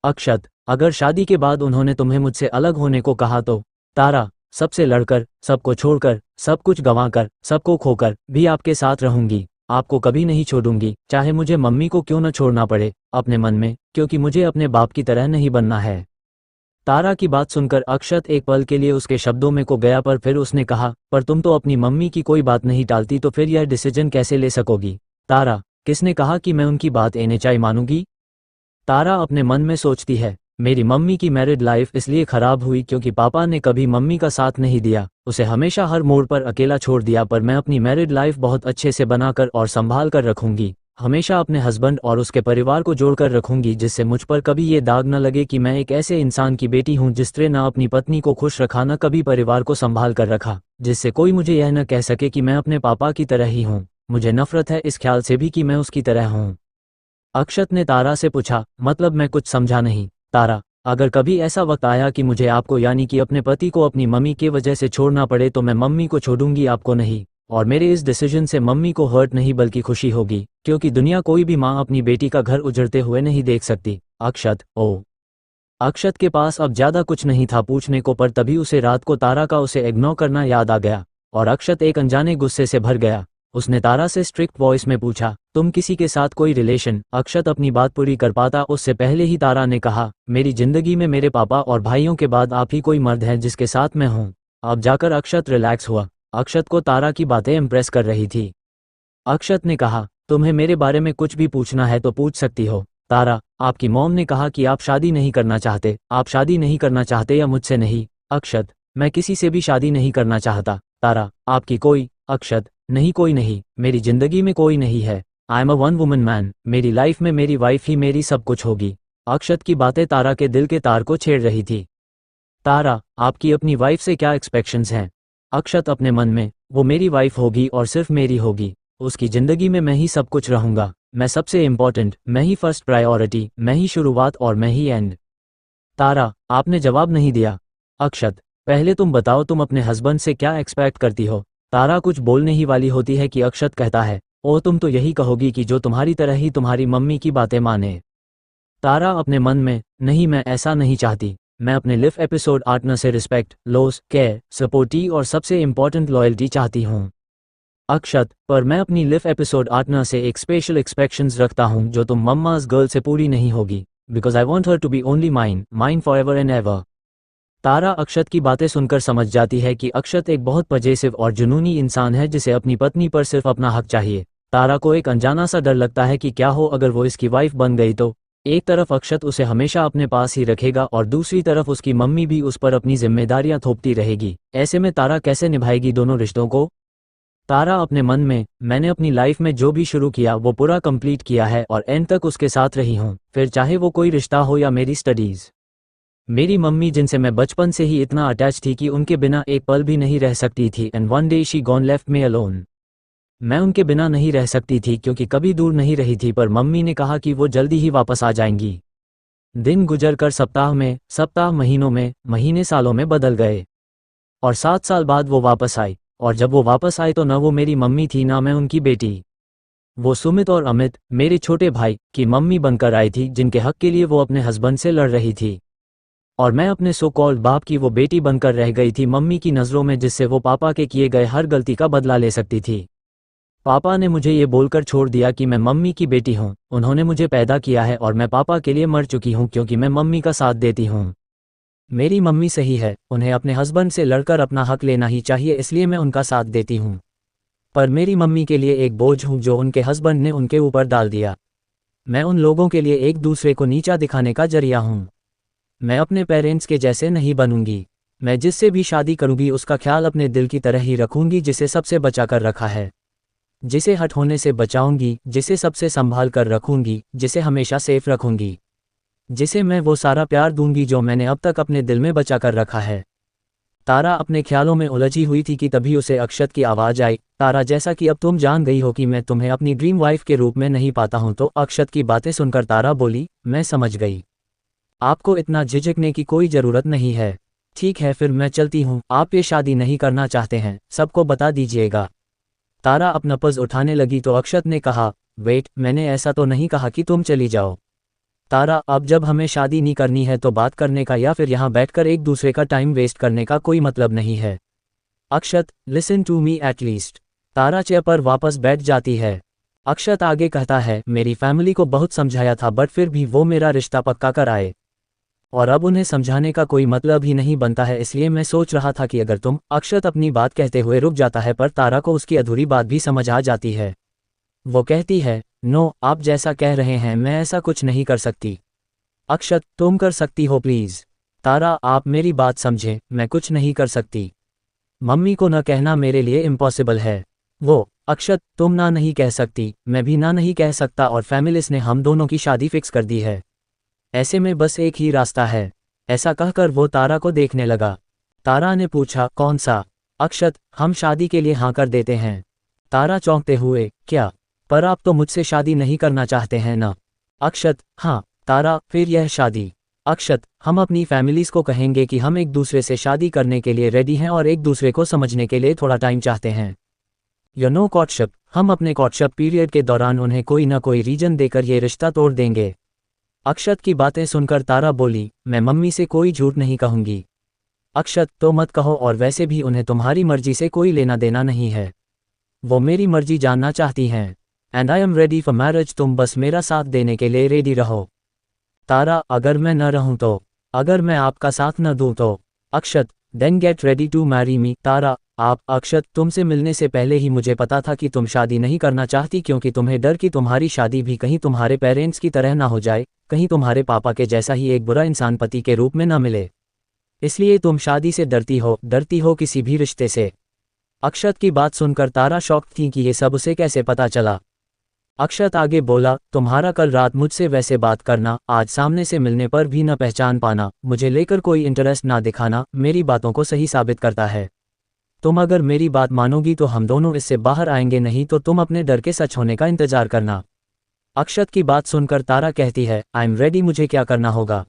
अक्षत, अगर शादी के बाद उन्होंने तुम्हें मुझसे अलग होने को कहा तो? तारा, सबसे लड़कर, सबको छोड़कर, सब कुछ गंवाकर, सबको खोकर भी आपके साथ रहूंगी। आपको कभी नहीं छोड़ूंगी, चाहे मुझे मम्मी को क्यों न छोड़ना पड़े अपने मन में, क्योंकि मुझे अपने बाप की तरह नहीं बनना है। तारा की बात सुनकर अक्षत एक पल के लिए उसके शब्दों में को गया पर फिर उसने कहा, पर तुम तो अपनी मम्मी की कोई बात नहीं टालती तो फिर यह डिसीजन कैसे ले सकोगी? तारा, किसने कहा कि मैं उनकी बात एनेचाई मानूंगी? तारा अपने मन में सोचती है, मेरी मम्मी की मैरिड लाइफ इसलिए खराब हुई क्योंकि पापा ने कभी मम्मी का साथ नहीं दिया, उसे हमेशा हर मोड़ पर अकेला छोड़ दिया, पर मैं अपनी मैरिड लाइफ बहुत अच्छे से बनाकर और संभाल कर रखूंगी। हमेशा अपने हस्बैंड और उसके परिवार को जोड़कर रखूंगी जिससे मुझ पर कभी ये दाग न लगे कि मैं एक ऐसे इंसान की बेटी हूं जिसने न अपनी पत्नी को खुश रखा न कभी परिवार को संभाल कर रखा, जिससे कोई मुझे यह न कह सके कि मैं अपने पापा की तरह ही हूं। मुझे नफरत है इस ख्याल से भी कि मैं उसकी तरह हूं। अक्षत ने तारा से पूछा, मतलब मैं कुछ समझा नहीं। तारा, अगर कभी ऐसा वक्त आया कि मुझे आपको यानी कि अपने पति को अपनी मम्मी के वजह से छोड़ना पड़े तो मैं मम्मी को छोड़ूंगी, आपको नहीं। और मेरे इस डिसीजन से मम्मी को हर्ट नहीं बल्कि खुशी होगी, क्योंकि दुनिया कोई भी माँ अपनी बेटी का घर उजड़ते हुए नहीं देख सकती। अक्षत, ओ। अक्षत के पास अब ज्यादा कुछ नहीं था पूछने को, पर तभी उसे रात को तारा का उसे इग्नोर करना याद आ गया और अक्षत एक अनजाने गुस्से से भर गया। उसने तारा से स्ट्रिक्ट वॉइस में पूछा, तुम किसी के साथ कोई रिलेशन? अक्षत अपनी बात पूरी कर पाता उससे पहले ही तारा ने कहा, मेरी जिंदगी में मेरे पापा और भाइयों के बाद आप ही कोई मर्द हैं जिसके साथ मैं हूँ। अब जाकर अक्षत रिलैक्स हुआ। अक्षत को तारा की बातें इम्प्रेस कर रही थी। अक्षत ने कहा, तुम्हें मेरे बारे में कुछ भी पूछना है तो पूछ सकती हो। तारा, आपकी मॉम ने कहा कि आप शादी नहीं करना चाहते। आप शादी नहीं करना चाहते या मुझसे नहीं? अक्षत, मैं किसी से भी शादी नहीं करना चाहता। तारा, आपकी कोई? अक्षत, नहीं, कोई नहीं, मेरी जिंदगी में कोई नहीं है। I am a one woman man, मेरी लाइफ में मेरी वाइफ ही मेरी सब कुछ होगी। अक्षत की बातें तारा के दिल के तार को छेड़ रही थी। तारा, आपकी अपनी वाइफ से क्या एक्सपेक्शंस हैं? अक्षत अपने मन में, वो मेरी वाइफ होगी और सिर्फ मेरी होगी। उसकी जिंदगी में मैं ही सब कुछ रहूंगा। मैं सबसे इम्पोर्टेंट, मैं ही फर्स्ट प्रायोरिटी, मैं ही शुरुआत और मैं ही एंड। तारा, आपने जवाब नहीं दिया। अक्षत, पहले तुम बताओ तुम अपने हस्बैंड से क्या एक्सपेक्ट करती हो? तारा कुछ बोलने ही वाली होती है कि अक्षत कहता है, ओ तुम तो यही कहोगी कि जो तुम्हारी तरह ही तुम्हारी मम्मी की बातें माने। तारा अपने मन में, नहीं मैं ऐसा नहीं चाहती। मैं अपने लिव एपिसोड 8 से रिस्पेक्ट, लोस, केयर, सपोर्टी और सबसे इम्पोर्टेंट लॉयल्टी चाहती हूँ। अक्षत, पर मैं अपनी लिव एपिसोड 8 से एक स्पेशल एक्सपेक्शंस रखता हूँ जो तुम मम्माज गर्ल से पूरी नहीं होगी, because I want her to be only mine forever and ever. Tara Akshat की बातें सुनकर समझ जाती है कि अक्षत एक बहुत पजेसिव और जुनूनी इंसान है जिसे अपनी पत्नी पर सिर्फ अपना हक चाहिए। तारा को एक अनजाना सा डर लगता है कि क्या हो अगर वो इसकी वाइफ बन गई तो? एक तरफ अक्षत उसे हमेशा अपने पास ही रखेगा और दूसरी तरफ उसकी मम्मी भी उस पर अपनी जिम्मेदारियां थोपती रहेगी। ऐसे में तारा कैसे निभाएगी दोनों रिश्तों को? तारा अपने मन में, मैंने अपनी लाइफ में जो भी शुरू किया वो पूरा कंप्लीट किया है और एंड तक उसके साथ रही हूँ, फिर चाहे वो कोई रिश्ता हो या मेरी स्टडीज़। मेरी मम्मी जिनसे मैं बचपन से ही इतना अटैच थी कि उनके बिना एक पल भी नहीं रह सकती थी, and one day she gone left me alone. मैं उनके बिना नहीं रह सकती थी क्योंकि कभी दूर नहीं रही थी, पर मम्मी ने कहा कि वो जल्दी ही वापस आ जाएंगी। दिन गुजर कर सप्ताह में, सप्ताह महीनों में, महीने सालों में बदल गए और 7 साल बाद वो वापस आई। और जब वो वापस आए तो न वो मेरी मम्मी थी ना मैं उनकी बेटी। वो सुमित और अमित, मेरे छोटे भाई की मम्मी बनकर आई थी, जिनके हक के लिए वो अपने हस्बैंड से लड़ रही थी। और मैं अपने सो कॉल्ड बाप की वो बेटी बनकर रह गई थी मम्मी की नज़रों में, जिससे वो पापा के किए गए हर गलती का बदला ले सकती थी। पापा ने मुझे ये बोलकर छोड़ दिया कि मैं मम्मी की बेटी हूँ, उन्होंने मुझे पैदा किया है और मैं पापा के लिए मर चुकी हूँ क्योंकि मैं मम्मी का साथ देती हूँ। मेरी मम्मी सही है, उन्हें अपने हस्बैंड से लड़कर अपना हक लेना ही चाहिए, इसलिए मैं उनका साथ देती हूँ। पर मेरी मम्मी के लिए एक बोझ हूँ जो उनके हस्बैंड ने उनके ऊपर डाल दिया। मैं उन लोगों के लिए एक दूसरे को नीचा दिखाने का जरिया हूँ। मैं अपने पेरेंट्स के जैसे नहीं बनूंगी। मैं जिससे भी शादी करूंगी उसका ख्याल अपने दिल की तरह ही रखूंगी, जिसे सबसे बचा कर रखा है, जिसे हट होने से बचाऊंगी, जिसे सबसे संभाल कर रखूंगी, जिसे हमेशा सेफ रखूंगी, जिसे मैं वो सारा प्यार दूंगी जो मैंने अब तक अपने दिल में बचा कर रखा है। तारा अपने ख्यालों में उलझी हुई थी कि तभी उसे अक्षत की आवाज़ आई। तारा, जैसा कि अब तुम जान गई हो कि मैं तुम्हें अपनी ड्रीम वाइफ के रूप में नहीं पाता हूं। तो अक्षत की बातें सुनकर तारा बोली, मैं समझ गई, आपको इतना झिझकने की कोई ज़रूरत नहीं है। ठीक है, फिर मैं चलती हूँ। आप ये शादी नहीं करना चाहते हैं, सबको बता दीजिएगा। तारा अपना पज उठाने लगी तो अक्षत ने कहा, वेट, मैंने ऐसा तो नहीं कहा कि तुम चली जाओ। तारा, अब जब हमें शादी नहीं करनी है तो बात करने का या फिर यहाँ बैठकर एक दूसरे का टाइम वेस्ट करने का कोई मतलब नहीं है। Akshat, listen to me at least. Tara chair पर वापस बैठ जाती है। अक्षत आगे कहता है, मेरी फैमिली को बहुत समझाया था बट फिर भी वो मेरा रिश्ता पक्का कर आए और अब उन्हें समझाने का कोई मतलब ही नहीं बनता है, इसलिए मैं सोच रहा था कि अगर तुम। अक्षत अपनी बात कहते हुए रुक जाता है, पर तारा को उसकी अधूरी बात भी समझ आ जाती है। वो कहती है, नो, आप जैसा कह रहे हैं मैं ऐसा कुछ नहीं कर सकती। अक्षत, तुम कर सकती हो प्लीज़। तारा, आप मेरी बात समझें, मैं कुछ नहीं कर सकती। मम्मी को न कहना मेरे लिए इम्पॉसिबल है। वो, अक्षत, तुम ना नहीं कह सकती, मैं भी ना नहीं कह सकता और फैमिलीज ने हम दोनों की शादी फिक्स कर दी है। ऐसे में बस एक ही रास्ता है। ऐसा कहकर वो तारा को देखने लगा। तारा ने पूछा, कौन सा? अक्षत, हम शादी के लिए हाँ कर देते हैं। तारा चौंकते हुए, क्या? पर आप तो मुझसे शादी नहीं करना चाहते हैं ना? अक्षत, हाँ। तारा, फिर यह शादी? अक्षत, हम अपनी फैमिलीज को कहेंगे कि हम एक दूसरे से शादी करने के लिए रेडी हैं और एक दूसरे को समझने के लिए थोड़ा टाइम चाहते हैं। यू नो कॉर्टशिप, हम अपने कॉर्टशिप पीरियड के दौरान उन्हें कोई ना कोई रीजन देकर ये रिश्ता तोड़ देंगे। अक्षत की बातें सुनकर तारा बोली, मैं मम्मी से कोई झूठ नहीं कहूंगी। अक्षत, तो मत कहो, और वैसे भी उन्हें तुम्हारी मर्जी से कोई लेना देना नहीं है। वो मेरी मर्जी जानना चाहती हैं। And I am ready for marriage, तुम बस मेरा साथ देने के लिए रेडी रहो। तारा, अगर मैं न रहूं तो? अगर मैं आपका साथ न दूं तो? Akshat, then get ready to marry me. Tara, आप? अक्षत, तुमसे मिलने से पहले ही मुझे पता था कि तुम शादी नहीं करना चाहती, क्योंकि तुम्हें डर कि तुम्हारी शादी भी कहीं तुम्हारे पेरेंट्स की तरह ना हो जाए, कहीं तुम्हारे पापा के जैसा ही एक बुरा इंसान पति के रूप में ना मिले, इसलिए तुम शादी से डरती हो किसी भी रिश्ते से। अक्षत की बात सुनकर तारा शॉक्ड थी कि ये सब उसे कैसे पता चला। अक्षत आगे बोला, तुम्हारा कल रात मुझसे वैसे बात करना, आज सामने से मिलने पर भी न पहचान पाना, मुझे लेकर कोई इंटरेस्ट ना दिखाना, मेरी बातों को सही साबित करता है। तुम अगर मेरी बात मानोगी तो हम दोनों इससे बाहर आएंगे, नहीं तो तुम अपने डर के सच होने का इंतजार करना। अक्षत की बात सुनकर तारा कहती है, आई एम रेडी, मुझे क्या करना होगा?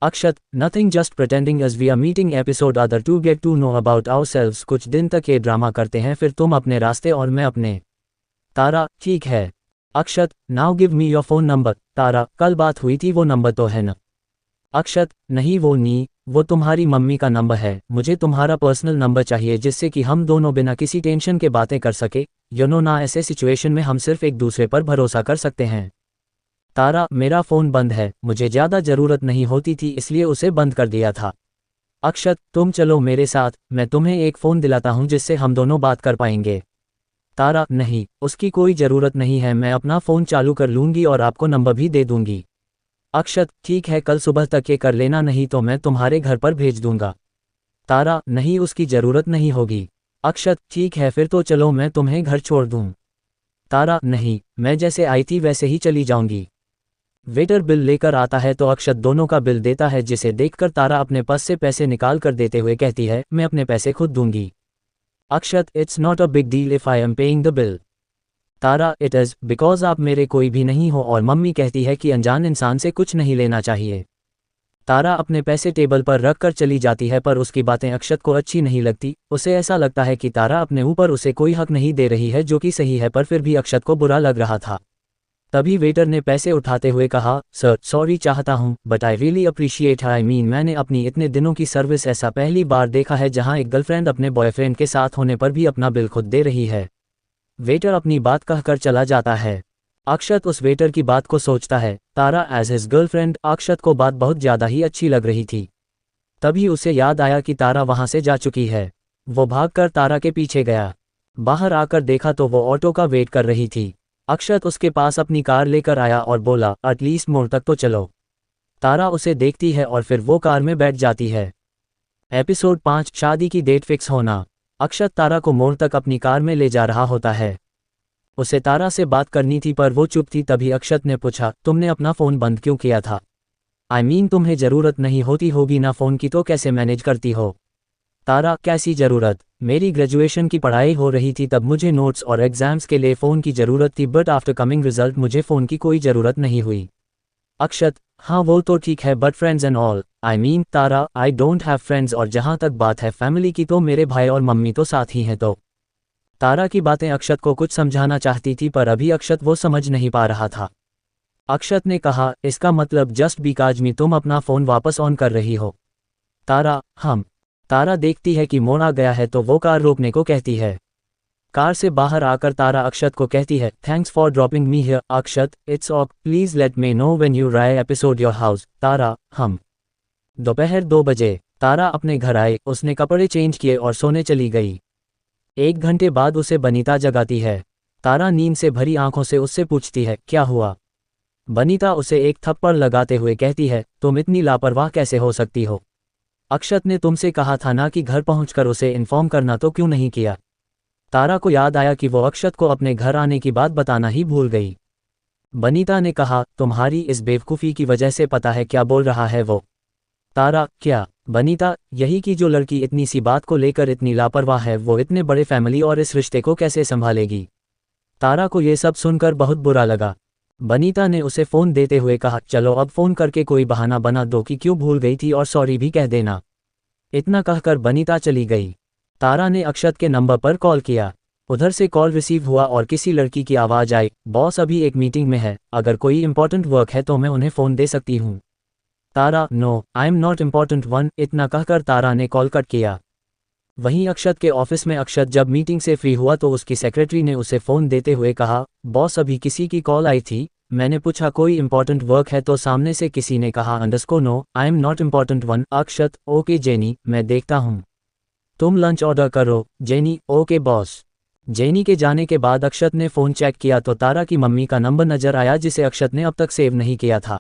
Akshat, nothing, just pretending as we are meeting episode other to get to know about ourselves. कुछ दिन तक ये ड्रामा करते हैं, फिर तुम अपने रास्ते और मैं अपने। तारा, ठीक है। Akshat, now give me your phone number. Tara, कल बात हुई थी, वो नंबर तो है न? अक्षत, नहीं, वो तुम्हारी मम्मी का नंबर है, मुझे तुम्हारा पर्सनल नंबर चाहिए जिससे कि हम दोनों बिना किसी टेंशन के बातें कर सके, यू नो ना, ऐसे सिचुएशन में हम सिर्फ एक दूसरे पर भरोसा कर सकते हैं। तारा, मेरा फ़ोन बंद है, मुझे ज़्यादा ज़रूरत नहीं होती थी इसलिए उसे बंद कर दिया था। अक्षत, तुम चलो मेरे साथ, मैं तुम्हें एक फ़ोन दिलाता हूँ जिससे हम दोनों बात कर पाएंगे। तारा, नहीं, उसकी कोई ज़रूरत नहीं है, मैं अपना फ़ोन चालू कर लूँगी और आपको नंबर भी दे दूँगी। अक्षत, ठीक है, कल सुबह तक ये कर लेना, नहीं तो मैं तुम्हारे घर पर भेज दूँगा। तारा, नहीं, उसकी ज़रूरत नहीं होगी। अक्षत, ठीक है फिर तो चलो मैं तुम्हें घर छोड़ दूं। तारा, नहीं, मैं जैसे आई थी वैसे ही चली जाऊंगी। वेटर बिल लेकर आता है तो अक्षत दोनों का बिल देता है, जिसे देखकर तारा अपने पर्स से पैसे निकाल कर देते हुए कहती है, मैं अपने पैसे खुद दूंगी। Akshat, it's not a big deal if I am paying the bill. Tara, it is, because आप मेरे कोई भी नहीं हो और मम्मी कहती है कि अनजान इंसान से कुछ नहीं लेना चाहिए। तारा अपने पैसे टेबल पर रख कर चली जाती है, पर उसकी बातें अक्षत को अच्छी नहीं लगती। उसे ऐसा लगता है कि तारा अपने ऊपर उसे कोई हक नहीं दे रही है, जो कि सही है, पर फिर भी अक्षत को बुरा लग रहा था। तभी वेटर ने पैसे उठाते हुए कहा, सर सॉरी चाहता हूँ, but I really appreciate, I mean मैंने अपनी इतने दिनों की सर्विस ऐसा पहली बार देखा है जहाँ एक गर्लफ्रेंड अपने बॉयफ्रेंड के साथ होने पर भी अपना बिल खुद दे रही है। वेटर अपनी बात कहकर चला जाता है। अक्षत उस वेटर की बात को सोचता है। तारा एज हिज गर्लफ्रेंड अक्षत को बात बहुत ज़्यादा ही अच्छी लग रही थी। तभी उसे याद आया कि तारा वहाँ से जा चुकी है। वो भागकर तारा के पीछे गया। बाहर आकर देखा तो वो ऑटो का वेट कर रही थी। अक्षत उसके पास अपनी कार लेकर आया और बोला, एटलीस्ट मोड़ तक तो चलो। तारा उसे देखती है और फिर वो कार में बैठ जाती है। एपिसोड 5, शादी की डेट फिक्स होना। अक्षत तारा को मोड़ तक अपनी कार में ले जा रहा होता है। उसे तारा से बात करनी थी पर वो चुप थी। तभी अक्षत ने पूछा, तुमने अपना फ़ोन बंद क्यों किया था? आई मीन तुम्हें ज़रूरत नहीं होती होगी ना फ़ोन की, तो कैसे मैनेज करती हो? तारा, कैसी ज़रूरत? मेरी ग्रेजुएशन की पढ़ाई हो रही थी, तब मुझे नोट्स और एग्ज़ाम्स के लिए फ़ोन की ज़रूरत थी, बट आफ्टर कमिंग रिजल्ट मुझे फ़ोन की कोई ज़रूरत नहीं हुई। अक्षत, हाँ वो तो ठीक है, but friends and all, I mean Tara, I don't have friends, और जहाँ तक बात है फैमिली की, तो मेरे भाई और मम्मी तो साथ ही हैं। तो तारा की बातें अक्षत को कुछ समझाना चाहती थी, पर अभी अक्षत वो समझ नहीं पा रहा था। अक्षत ने कहा, इसका मतलब जस्ट बिकॉज मी तुम अपना फ़ोन वापस ऑन कर रही हो? तारा, हम। तारा देखती है कि मोड़ आ गया है तो वो कार रोकने को कहती है। कार से बाहर आकर तारा अक्षत को कहती है, thanks for dropping me here Akshat, it's okay, please let me know when you arrive episode your house. Tara, hmm. दोपहर 2 बजे तारा अपने घर आए, उसने कपड़े चेंज किए और सोने चली गई। 1 घंटे बाद उसे बनीता जगाती है। तारा नींद से भरी आंखों से उससे पूछती है, क्या हुआ? बनीता उसे एक थप्पड़ लगाते हुए कहती है, तुम इतनी लापरवाह कैसे हो सकती हो? अक्षत ने तुमसे कहा था ना कि घर पहुंचकर उसे इन्फॉर्म करना, तो क्यों नहीं किया? तारा को याद आया कि वो अक्षत को अपने घर आने की बात बताना ही भूल गई। बनीता ने कहा, तुम्हारी इस बेवकूफ़ी की वजह से पता है क्या बोल रहा है वो? तारा, क्या? बनीता, यही कि जो लड़की इतनी सी बात को लेकर इतनी लापरवाह है, वो इतने बड़े फैमिली और इस रिश्ते को कैसे संभालेगी? तारा को ये सब सुनकर बहुत बुरा लगा। बनीता ने उसे फ़ोन देते हुए कहा, चलो अब फ़ोन करके कोई बहाना बना दो कि क्यों भूल गई थी, और सॉरी भी कह देना। इतना कहकर बनीता चली गई। तारा ने अक्षत के नंबर पर कॉल किया। उधर से कॉल रिसीव हुआ और किसी लड़की की आवाज़ आई, बॉस अभी एक मीटिंग में है, अगर कोई इंपॉर्टेंट वर्क है तो मैं उन्हें फ़ोन दे सकती हूँ। Tara, no I am not important one. इतना कहकर तारा ने कॉल कट किया। वहीं अक्षत के ऑफिस में अक्षत जब मीटिंग से फ्री हुआ तो उसकी सेक्रेटरी ने उसे फ़ोन देते हुए कहा, बॉस अभी किसी की कॉल आई थी, मैंने पूछा कोई इंपॉर्टेंट वर्क है तो सामने से किसी ने कहा underscore no I am not important one. Akshat, okay Jenny, मैं देखता हूँ। तुम लंच ऑर्डर करो। Jenny, okay boss. जेनी के जाने के बाद अक्षत ने फ़ोन चेक किया तो तारा की मम्मी का नंबर नजर आया, जिसे अक्षत ने अब तक सेव नहीं किया था।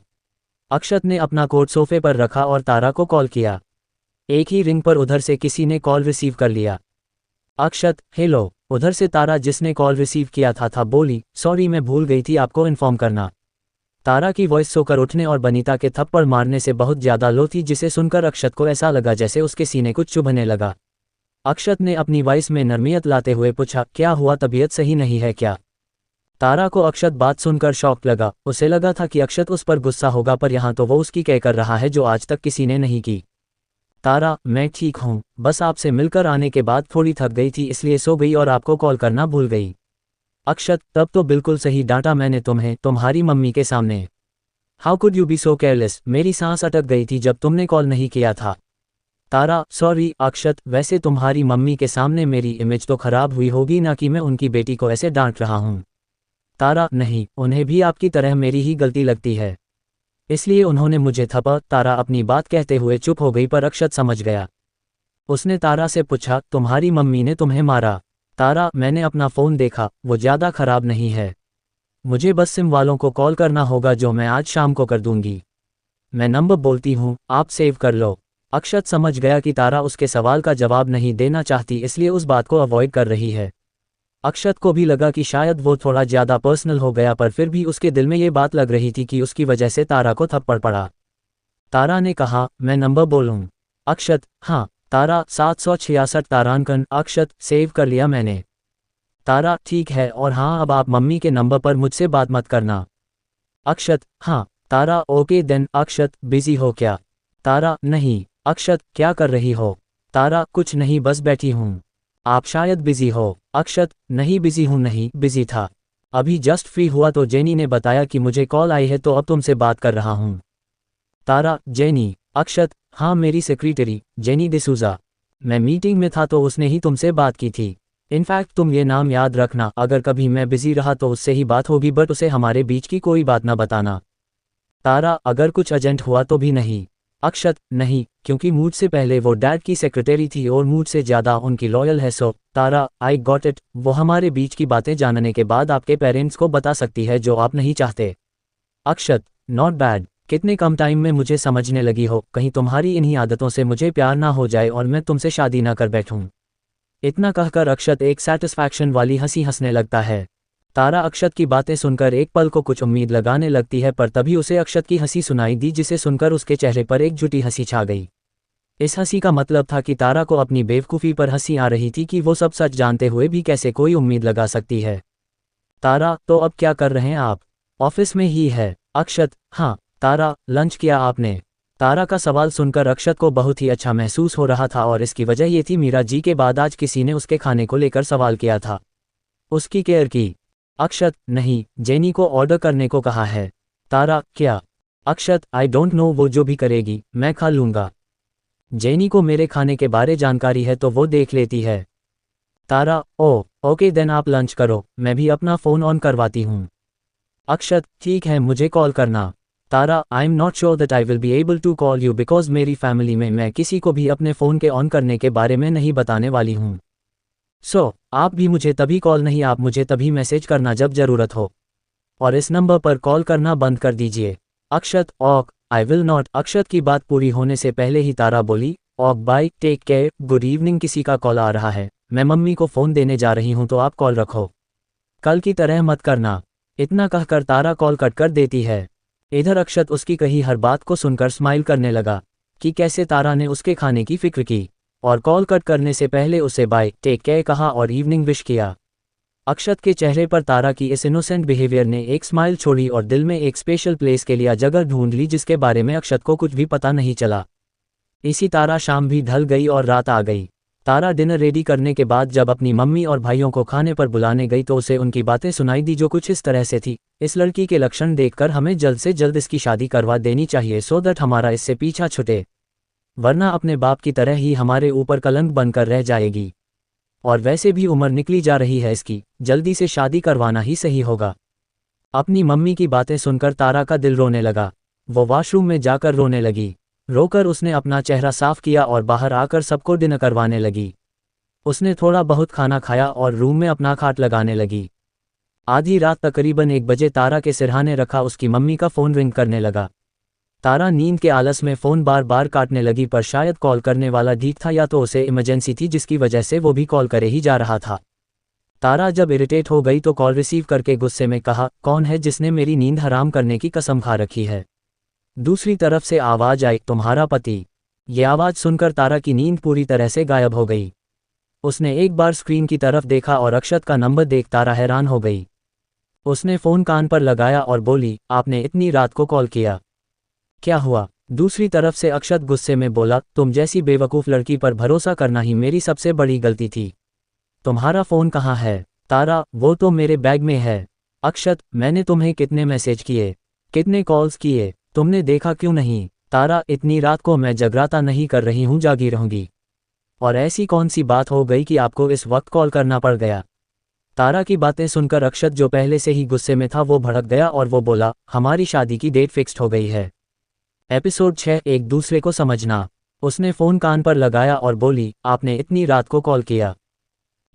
अक्षत ने अपना कोट सोफे पर रखा और तारा को कॉल किया। एक ही रिंग पर उधर से किसी ने कॉल रिसीव कर लिया। अक्षत, हेलो। उधर से तारा जिसने कॉल रिसीव किया था बोली, सॉरी मैं भूल गई थी आपको इन्फॉर्म करना। तारा की वॉइस सोकर उठने और बनीता के थप्पड़ मारने से बहुत ज़्यादा लो थी, जिसे सुनकर अक्षत को ऐसा लगा जैसे उसके सीने कुछ चुभने लगा। अक्षत ने अपनी वॉइस में नरमियत लाते हुए पूछा, क्या हुआ, तबीयत सही नहीं है क्या? तारा को अक्षत बात सुनकर शॉक लगा। उसे लगा था कि अक्षत उस पर गुस्सा होगा, पर यहाँ तो वो उसकी कह कर रहा है जो आज तक किसी ने नहीं की। तारा, मैं ठीक हूँ, बस आपसे मिलकर आने के बाद थोड़ी थक गई थी इसलिए सो गई और आपको कॉल करना भूल गई। अक्षत, तब तो बिल्कुल सही डांटा मैंने तुम्हें, तुम्हारी मम्मी के सामने। How could you be so careless, मेरी सांस अटक गई थी जब तुमने कॉल नहीं किया था। तारा, सॉरी अक्षत, वैसे तुम्हारी मम्मी के सामने मेरी इमेज तो खराब हुई होगी ना कि मैं उनकी बेटी को ऐसे डांट रहा हूँ। तारा, नहीं, उन्हें भी आपकी तरह मेरी ही गलती लगती है, इसलिए उन्होंने मुझे थप्पा। तारा अपनी बात कहते हुए चुप हो गई, पर अक्षत समझ गया। उसने तारा से पूछा, तुम्हारी मम्मी ने तुम्हें मारा? तारा, मैंने अपना फ़ोन देखा, वो ज़्यादा ख़राब नहीं है, मुझे बस सिम वालों को कॉल करना होगा जो मैं आज शाम को कर दूंगी। मैं नंबर बोलती हूँ, आप सेव कर लो। अक्षत समझ गया कि तारा उसके सवाल का जवाब नहीं देना चाहती, इसलिए उस बात को अवॉइड कर रही है। अक्षत को भी लगा कि शायद वो थोड़ा ज़्यादा पर्सनल हो गया, पर फिर भी उसके दिल में ये बात लग रही थी कि उसकी वजह से तारा को थप्पड़ पड़ा। तारा ने कहा, मैं नंबर बोलूं? अक्षत, हाँ। तारा, 766 तारांकन। अक्षत, सेव कर लिया मैंने। तारा, ठीक है, और हाँ अब आप मम्मी के नंबर पर मुझसे बात मत करना। अक्षत, हाँ। तारा, ओके देन। अक्षत, बिजी हो क्या? तारा, नहीं। अक्षत, क्या कर रही हो? तारा, कुछ नहीं, बस बैठी हूँ। आप शायद बिजी हो। अक्षत, नहीं बिजी हूँ, नहीं बिजी था, अभी जस्ट फ्री हुआ तो जेनी ने बताया कि मुझे कॉल आई है तो अब तुमसे बात कर रहा हूँ। तारा, जेनी? अक्षत, हाँ मेरी सेक्रेटरी जेनी डिसूजा। मैं मीटिंग में था तो उसने ही तुमसे बात की थी। इनफैक्ट तुम ये नाम याद रखना, अगर कभी मैं बिजी रहा तो उससे ही बात होगी, बट उसे हमारे बीच की कोई बात ना बताना। तारा, अगर कुछ अर्जेंट हुआ तो भी नहीं। अक्षत, नहीं, क्योंकि मुझसे पहले वो डैड की सेक्रेटरी थी और मुझसे ज़्यादा उनकी लॉयल है। सो तारा, आई गॉट इट, वो हमारे बीच की बातें जानने के बाद आपके पेरेंट्स को बता सकती है जो आप नहीं चाहते। अक्षत, नॉट बैड, कितने कम टाइम में मुझे समझने लगी हो, कहीं तुम्हारी इन्हीं आदतों से मुझे प्यार ना हो जाए और मैं तुमसे शादी ना कर बैठूं। इतना कहकर अक्षत एक सेटिस्फैक्शन वाली हंसी हंसने लगता है। तारा अक्षत की बातें सुनकर एक पल को कुछ उम्मीद लगाने लगती है, पर तभी उसे अक्षत की हंसी सुनाई दी, जिसे सुनकर उसके चेहरे पर एक जुटी हंसी छा गई। इस हंसी का मतलब था कि तारा को अपनी बेवकूफ़ी पर हंसी आ रही थी कि वो सब सच जानते हुए भी कैसे कोई उम्मीद लगा सकती है। तारा, तो अब क्या कर रहे हैं आप? ऑफिस में ही है। अक्षत, हाँ। तारा, लंच किया आपने? तारा का सवाल सुनकर अक्षत को बहुत ही अच्छा महसूस हो रहा था, और इसकी वजह ये थी मीरा जी के बाद आज किसी ने उसके खाने को लेकर सवाल किया था। उसकी केयर की। अक्षत, नहीं, जेनी को ऑर्डर करने को कहा है। तारा, क्या? अक्षत, आई डोंट नो, वो जो भी करेगी मैं खा लूँगा। जेनी को मेरे खाने के बारे जानकारी है तो वो देख लेती है। तारा, ओके देन आप लंच करो, मैं भी अपना फ़ोन ऑन करवाती हूँ। अक्षत, ठीक है, मुझे कॉल करना। Tara, I am not sure that I will be able to call you because मेरी फैमिली में मैं किसी को भी अपने फ़ोन के ऑन करने के बारे में नहीं बताने वाली हूँ। सो आप भी मुझे तभी कॉल नहीं, आप मुझे तभी मैसेज करना जब ज़रूरत हो, और इस नंबर पर कॉल करना बंद कर दीजिए। अक्षत, ऑक, आई विल नॉट। अक्षत की बात पूरी होने से पहले ही तारा बोली, okay bye, take care, good evening, किसी का कॉल आ रहा है, मैं मम्मी को फ़ोन देने जा रही हूँ तो आप कॉल रखो, कल की तरह मत करना। इतना कहकर तारा कॉल कट कर देती है। इधर अक्षत उसकी कही हर बात को सुनकर स्माइल करने लगा कि कैसे तारा ने उसके खाने की फिक्र की, और कॉल कट करने से पहले उसे बाय, टेक केयर कहा और इवनिंग विश किया। अक्षत के चेहरे पर तारा की इस इनोसेंट बिहेवियर ने एक स्माइल छोड़ी और दिल में एक स्पेशल प्लेस के लिए जगह ढूंढ ली, जिसके बारे में अक्षत को कुछ भी पता नहीं चला। इसी तरह शाम भी ढल गई और रात आ गई। तारा डिनर रेडी करने के बाद जब अपनी मम्मी और भाइयों को खाने पर बुलाने गई तो उसे उनकी बातें सुनाई दी, जो कुछ इस तरह से थी, इस लड़की के लक्षण देखकर हमें जल्द से जल्द इसकी शादी करवा देनी चाहिए सो दैट हमारा इससे पीछा छूटे, वरना अपने बाप की तरह ही हमारे ऊपर कलंक बनकर रह जाएगी। और वैसे भी उम्र निकली जा रही है इसकी, जल्दी से शादी करवाना ही सही होगा। अपनी मम्मी की बातें सुनकर तारा का दिल रोने लगा। वो वॉशरूम में जाकर रोने लगी। रोकर उसने अपना चेहरा साफ किया और बाहर आकर सबको डिनर करवाने लगी। उसने थोड़ा बहुत खाना खाया और रूम में अपना खाट लगाने लगी। आधी रात तकरीबन 1 बजे तारा के सिरहाने रखा उसकी मम्मी का फ़ोन रिंग करने लगा। तारा नींद के आलस में फ़ोन बार बार काटने लगी, पर शायद कॉल करने वाला ठीक था या तो उसे इमरजेंसी थी जिसकी वजह से वो भी कॉल करे ही जा रहा था। तारा जब इरिटेट हो गई तो कॉल रिसीव करके गुस्से में कहा, कौन है जिसने मेरी नींद हराम करने की कसम खा रखी है? दूसरी तरफ से आवाज़ आई, तुम्हारा पति। ये आवाज़ सुनकर तारा की नींद पूरी तरह से गायब हो गई। उसने एक बार स्क्रीन की तरफ देखा और अक्षत का नंबर देख तारा हैरान हो गई। उसने फ़ोन कान पर लगाया और बोली, आपने इतनी रात को कॉल किया, क्या हुआ? दूसरी तरफ से अक्षत गुस्से में बोला, तुम जैसी बेवकूफ़ लड़की पर भरोसा करना ही मेरी सबसे बड़ी गलती थी। तुम्हारा फ़ोन कहाँ है? तारा, वो तो मेरे बैग में है। अक्षत, मैंने तुम्हें कितने मैसेज किए, कितने कॉल्स किए, तुमने देखा क्यों नहीं? तारा, इतनी रात को मैं जगराता नहीं कर रही हूँ, जागी रहूँगी। और ऐसी कौन सी बात हो गई कि आपको इस वक्त कॉल करना पड़ गया? तारा की बातें सुनकर अक्षत जो पहले से ही गुस्से में था वो भड़क गया और वो बोला, हमारी शादी की डेट फिक्स्ड हो गई है। एपिसोड 6, एक दूसरे को समझना। उसने फ़ोन कान पर लगाया और बोली, आपने इतनी रात को कॉल किया,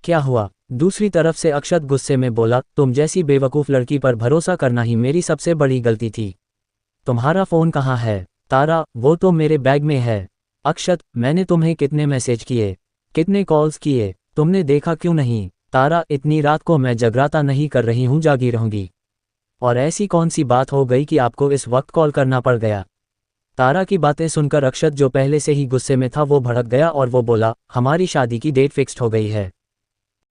क्या हुआ? दूसरी तरफ से अक्षत गुस्से में बोला, तुम जैसी बेवकूफ़ लड़की पर भरोसा करना ही मेरी सबसे बड़ी गलती थी। तुम्हारा फ़ोन कहाँ है? तारा, वो तो मेरे बैग में है। अक्षत, मैंने तुम्हें कितने मैसेज किए, कितने कॉल्स किए, तुमने देखा क्यों नहीं? तारा, इतनी रात को मैं जगराता नहीं कर रही हूँ, जागी रहूंगी। और ऐसी कौन सी बात हो गई कि आपको इस वक्त कॉल करना पड़ गया? तारा की बातें सुनकर अक्षत, जो पहले से ही गुस्से में था, वो भड़क गया और वो बोला, हमारी शादी की डेट फिक्स्ड हो गई है।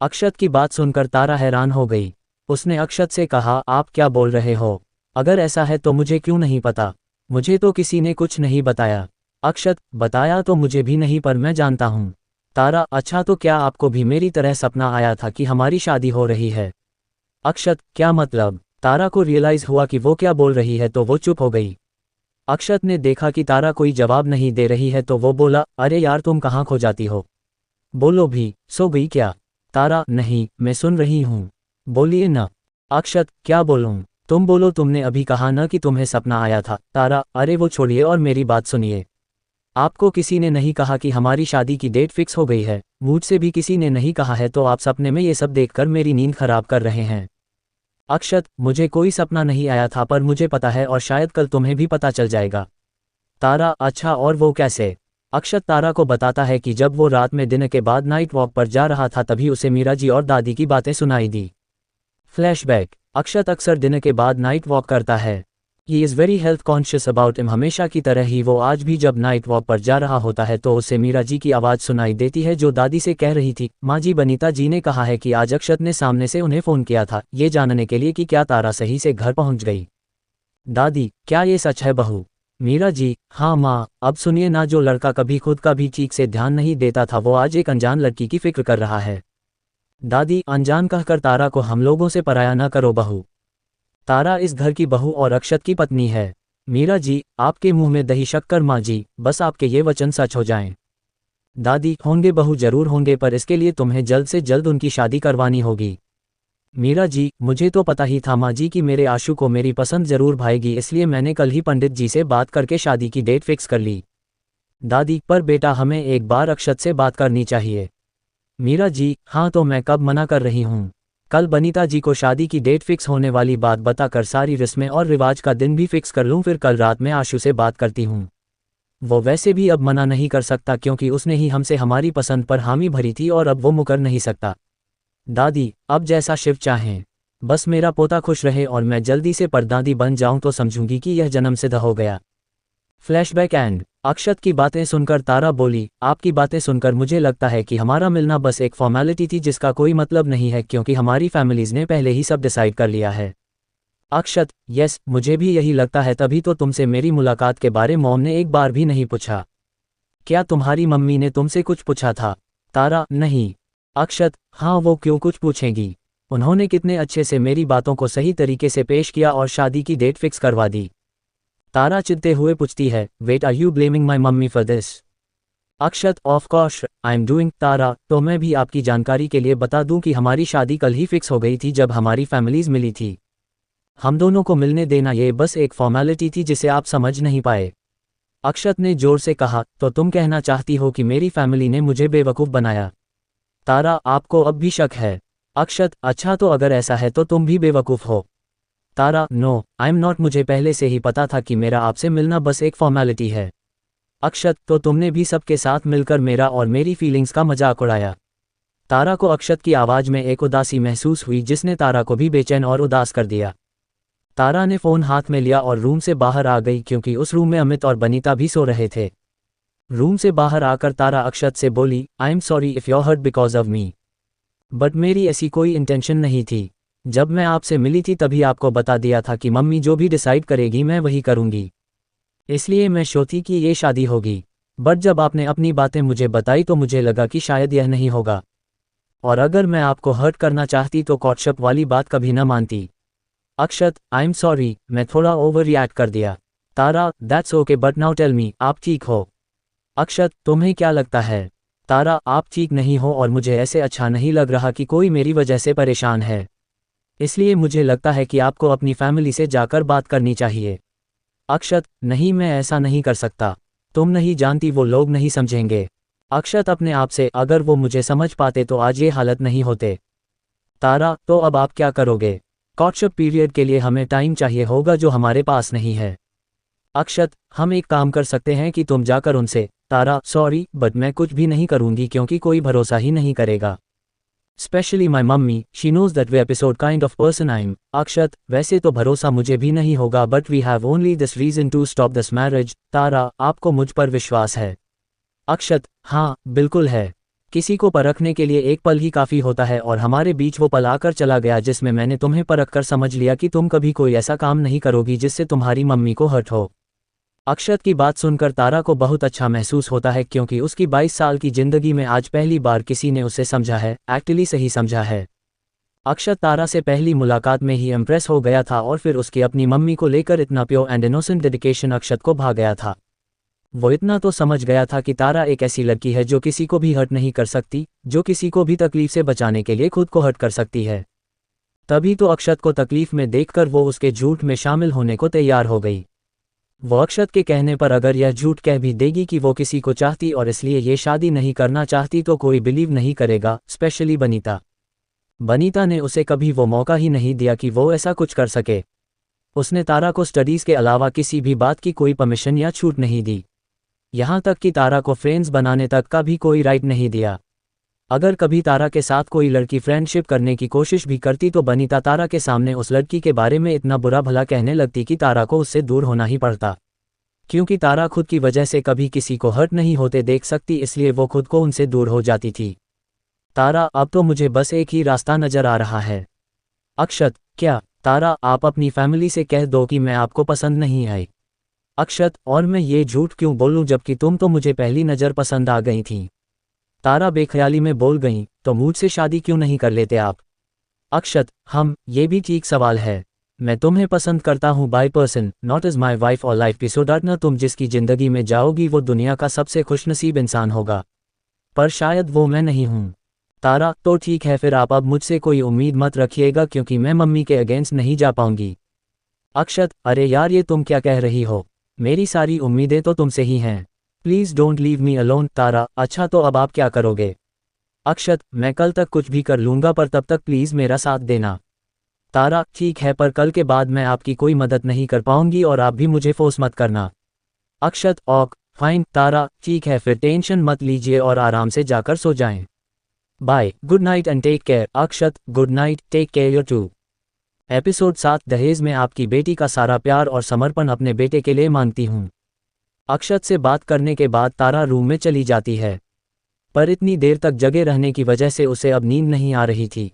अक्षत की बात सुनकर तारा हैरान हो गई। उसने अक्षत से कहा, आप क्या बोल रहे हो? अगर ऐसा है तो मुझे क्यों नहीं पता? मुझे तो किसी ने कुछ नहीं बताया। अक्षत, बताया तो मुझे भी नहीं, पर मैं जानता हूँ। तारा, अच्छा, तो क्या आपको भी मेरी तरह सपना आया था कि हमारी शादी हो रही है? अक्षत, क्या मतलब? तारा को रियलाइज हुआ कि वो क्या बोल रही है, तो वो चुप हो गई। अक्षत ने देखा कि तारा कोई जवाब नहीं दे रही है, तो वो बोला, अरे यार, तुम कहाँ खो जाती हो? बोलो भी, सो गई क्या? तारा, नहीं, मैं सुन रही हूँ, बोलिए ना। अक्षत, क्या बोलूँ? तुम बोलो, तुमने अभी कहा ना कि तुम्हें सपना आया था। तारा, अरे वो छोड़िए और मेरी बात सुनिए। आपको किसी ने नहीं कहा कि हमारी शादी की डेट फिक्स हो गई है? मुझसे भी किसी ने नहीं कहा है, तो आप सपने में ये सब देखकर मेरी नींद खराब कर रहे हैं। अक्षत, मुझे कोई सपना नहीं आया था, पर मुझे पता है और शायद कल तुम्हें भी पता चल जाएगा। तारा, अच्छा, और वो कैसे? अक्षत तारा को बताता है कि जब वो रात में डिनर के बाद नाइट वॉक पर जा रहा था, तभी उसे मीरा जी और दादी की बातें सुनाई दी। फ्लैशबैक। अक्षत अक्सर डिनर के बाद नाइट वॉक करता है। He is very health conscious about him. हमेशा की तरह ही वो आज भी जब नाइट वॉक पर जा रहा होता है तो उसे मीरा जी की आवाज़ सुनाई देती है, जो दादी से कह रही थी, माँ जी, बनीता जी ने कहा है कि आज अक्षत ने सामने से उन्हें फ़ोन किया था, ये जानने के लिए कि क्या तारा सही से घर पहुंच गई। दादी, क्या ये सच है बहू? मीरा जी, हाँ माँ, अब सुनिए ना, जो लड़का कभी खुद का भी चीक से ध्यान नहीं देता था, वो आज एक अनजान लड़की की फिक्र कर रहा है। दादी, अनजान कहकर तारा को हम लोगों से पराया ना करो बहू। तारा इस घर की बहू और अक्षत की पत्नी है। मीरा जी, आपके मुंह में दही शक्कर। माँ जी, बस आपके ये वचन सच हो जाएं। दादी, होंगे बहू, जरूर होंगे, पर इसके लिए तुम्हें जल्द से जल्द उनकी शादी करवानी होगी। मीरा जी, मुझे तो पता ही था माँ जी कि मेरे आशु को मेरी पसंद जरूर भाएगी, इसलिए मैंने कल ही पंडित जी से बात करके शादी की डेट फिक्स कर ली। दादी, पर बेटा, हमें एक बार अक्षत से बात करनी चाहिए। मीरा जी, हाँ, तो मैं कब मना कर रही हूँ? कल बनीता जी को शादी की डेट फिक्स होने वाली बात बताकर सारी रस्में और रिवाज का दिन भी फिक्स कर लूँ, फिर कल रात में आशु से बात करती हूँ। वो वैसे भी अब मना नहीं कर सकता, क्योंकि उसने ही हमसे हमारी पसंद पर हामी भरी थी और अब वो मुकर नहीं सकता। दादी, अब जैसा शिव चाहें। बस मेरा पोता खुश रहे और मैं जल्दी से परदादी बन जाऊं तो समझूंगी कि यह जन्म सिद्ध हो गया। Flashback and. अक्षत की बातें सुनकर तारा बोली, आपकी बातें सुनकर मुझे लगता है कि हमारा मिलना बस एक फॉर्मेलिटी थी जिसका कोई मतलब नहीं है, क्योंकि हमारी फैमिलीज ने पहले ही सब डिसाइड कर लिया है। अक्षत, यस, मुझे भी यही लगता है, तभी तो तुमसे मेरी मुलाकात के बारे मॉम ने एक बार भी नहीं पूछा। क्या तुम्हारी मम्मी ने तुमसे कुछ पूछा था? तारा, नहीं। अक्षत, हाँ, वो क्यों कुछ पूछेंगी? उन्होंने कितने अच्छे से मेरी बातों को सही तरीके से पेश किया और शादी की डेट फिक्स करवा दी। तारा चिढ़ते हुए पूछती है, wait, are you blaming my mummy for this? Akshat, of course I am doing. Tara, तो मैं भी आपकी जानकारी के लिए बता दूं कि हमारी शादी कल ही फिक्स हो गई थी जब हमारी फैमिलीज मिली थी। हम दोनों को मिलने देना ये बस एक फॉर्मेलिटी थी जिसे आप समझ नहीं पाए। अक्षत ने जोर से कहा, तो तुम कहना चाहती हो कि मेरी फैमिली ने मुझे बेवकूफ़ बनाया? तारा, आपको अब भी शक है? अक्षत, अच्छा, तो अगर ऐसा है तो तुम भी बेवकूफ़ हो। तारा, नो, आई एम नॉट, मुझे पहले से ही पता था कि मेरा आपसे मिलना बस एक फॉर्मेलिटी है। अक्षत, तो तुमने भी सबके साथ मिलकर मेरा और मेरी फीलिंग्स का मजाक उड़ाया। तारा को अक्षत की आवाज़ में एक उदासी महसूस हुई जिसने तारा को भी बेचैन और उदास कर दिया। तारा ने फ़ोन हाथ में लिया और रूम से बाहर आ गई, क्योंकि उस रूम में अमित और बनीता भी सो रहे थे। रूम से बाहर आकर तारा अक्षत से बोली, I am sorry if you hurt because of me, but मेरी ऐसी कोई इंटेंशन नहीं थी। जब मैं आपसे मिली थी तभी आपको बता दिया था कि मम्मी जो भी डिसाइड करेगी मैं वही करूँगी, इसलिए मैं सोची कि ये शादी होगी। बट जब आपने अपनी बातें मुझे बताई तो मुझे लगा कि शायद यह नहीं होगा, और अगर मैं आपको हर्ट करना चाहती तो कॉर्टशिप वाली बात कभी न मानती। अक्षत, आई एम सॉरी, मैं थोड़ा ओवर रिएक्ट कर दिया। Tara, that's okay, but now tell me, आप ठीक हो? अक्षत, तुम्हें क्या लगता है? तारा, आप ठीक नहीं हो और मुझे ऐसे अच्छा नहीं लग रहा कि कोई मेरी वजह से परेशान है, इसलिए मुझे लगता है कि आपको अपनी फैमिली से जाकर बात करनी चाहिए। अक्षत, नहीं, मैं ऐसा नहीं कर सकता, तुम नहीं जानती, वो लोग नहीं समझेंगे। अक्षत अपने आप से, अगर वो मुझे समझ पाते तो आज ये हालत नहीं होते। तारा, तो अब आप क्या करोगे? कॉर्टशिप पीरियड के लिए हमें टाइम चाहिए होगा जो हमारे पास नहीं है। अक्षत, हम एक काम कर सकते हैं कि तुम जाकर उनसे। तारा, सॉरी बट मैं कुछ भी नहीं करूंगी क्योंकि कोई भरोसा ही नहीं करेगा। Specially my mummy, she knows that way episode kind of person I am. Akshat, वैसे तो भरोसा मुझे भी नहीं होगा but we have only this reason to stop this marriage. Tara, आपको मुझ पर विश्वास है? अक्षत, हाँ बिल्कुल है। किसी को परखने के लिए एक पल ही काफ़ी होता है और हमारे बीच वो पल आकर चला गया जिसमें मैंने तुम्हें परख कर समझ लिया कि तुम कभी कोई ऐसा काम नहीं करोगी जिससे तुम्हारी मम्मी को हर्ट हो। अक्षत की बात सुनकर तारा को बहुत अच्छा महसूस होता है क्योंकि उसकी 22 साल की जिंदगी में आज पहली बार किसी ने उसे समझा है, एक्चुअली सही समझा है। अक्षत तारा से पहली मुलाकात में ही इम्प्रेस हो गया था और फिर उसकी अपनी मम्मी को लेकर इतना प्योर एंड इनोसेंट डेडिकेशन अक्षत को भा गया था। वो इतना तो समझ गया था कि तारा एक ऐसी लड़की है जो किसी को भी हर्ट नहीं कर सकती, जो किसी को भी तकलीफ से बचाने के लिए खुद को हर्ट कर सकती है। तभी तो अक्षत को तकलीफ में देखकर वो उसके झूठ में शामिल होने को तैयार हो गई। वो अक्षत के कहने पर अगर यह झूठ कह भी देगी कि वो किसी को चाहती और इसलिए ये शादी नहीं करना चाहती तो कोई बिलीव नहीं करेगा, स्पेशली बनीता। बनीता ने उसे कभी वो मौका ही नहीं दिया कि वो ऐसा कुछ कर सके। उसने तारा को स्टडीज़ के अलावा किसी भी बात की कोई परमिशन या छूट नहीं दी, यहाँ तक कि तारा को फ्रेंड्स बनाने तक का भी कोई राइट नहीं दिया। अगर कभी तारा के साथ कोई लड़की फ्रेंडशिप करने की कोशिश भी करती तो बनीता तारा के सामने उस लड़की के बारे में इतना बुरा भला कहने लगती कि तारा को उससे दूर होना ही पड़ता। क्योंकि तारा खुद की वजह से कभी किसी को हर्ट नहीं होते देख सकती, इसलिए वो खुद को उनसे दूर हो जाती थी। तारा, अब तो मुझे बस एक ही रास्ता नजर आ रहा है। अक्षत, क्या? तारा, आप अपनी फैमिली से कह दो कि मैं आपको पसंद नहीं आई। अक्षत, और मैं ये झूठ क्यों बोलूं जबकि तुम तो मुझे पहली नज़र पसंद आ गई थी। तारा बेख्याली में बोल गई, तो मुझसे शादी क्यों नहीं कर लेते आप? अक्षत, ये भी ठीक सवाल है। मैं तुम्हें पसंद करता हूँ by person, not is my wife और लाइफ एपिसोड। तुम जिसकी जिंदगी में जाओगी वो दुनिया का सबसे खुशनसीब इंसान होगा, पर शायद वो मैं नहीं हूँ। तारा, तो ठीक है फिर आप अब मुझसे कोई उम्मीद मत रखिएगा क्योंकि मैं मम्मी के अगेंस्ट नहीं जा पाऊंगी। अक्षत, अरे यार ये तुम क्या कह रही हो? मेरी सारी उम्मीदें तो तुमसे ही हैं। Please don't leave me alone. Tara, अच्छा तो अब आप क्या करोगे? अक्षत, मैं कल तक कुछ भी कर लूँगा पर तब तक प्लीज़ मेरा साथ देना। तारा, ठीक है पर कल के बाद मैं आपकी कोई मदद नहीं कर पाऊंगी और आप भी मुझे फोर्स मत करना। अक्षत, ओक फाइन। तारा, ठीक है फिर टेंशन मत लीजिए और आराम से जाकर सो जाएं। Bye, good night and take care. Akshat, good night, take care your too. Episode 7 दहेज में आपकी बेटी का सारा प्यार और समर्पण अपने बेटे के लिए मांगती हूँ। अक्षत से बात करने के बाद तारा रूम में चली जाती है, पर इतनी देर तक जगे रहने की वजह से उसे अब नींद नहीं आ रही थी,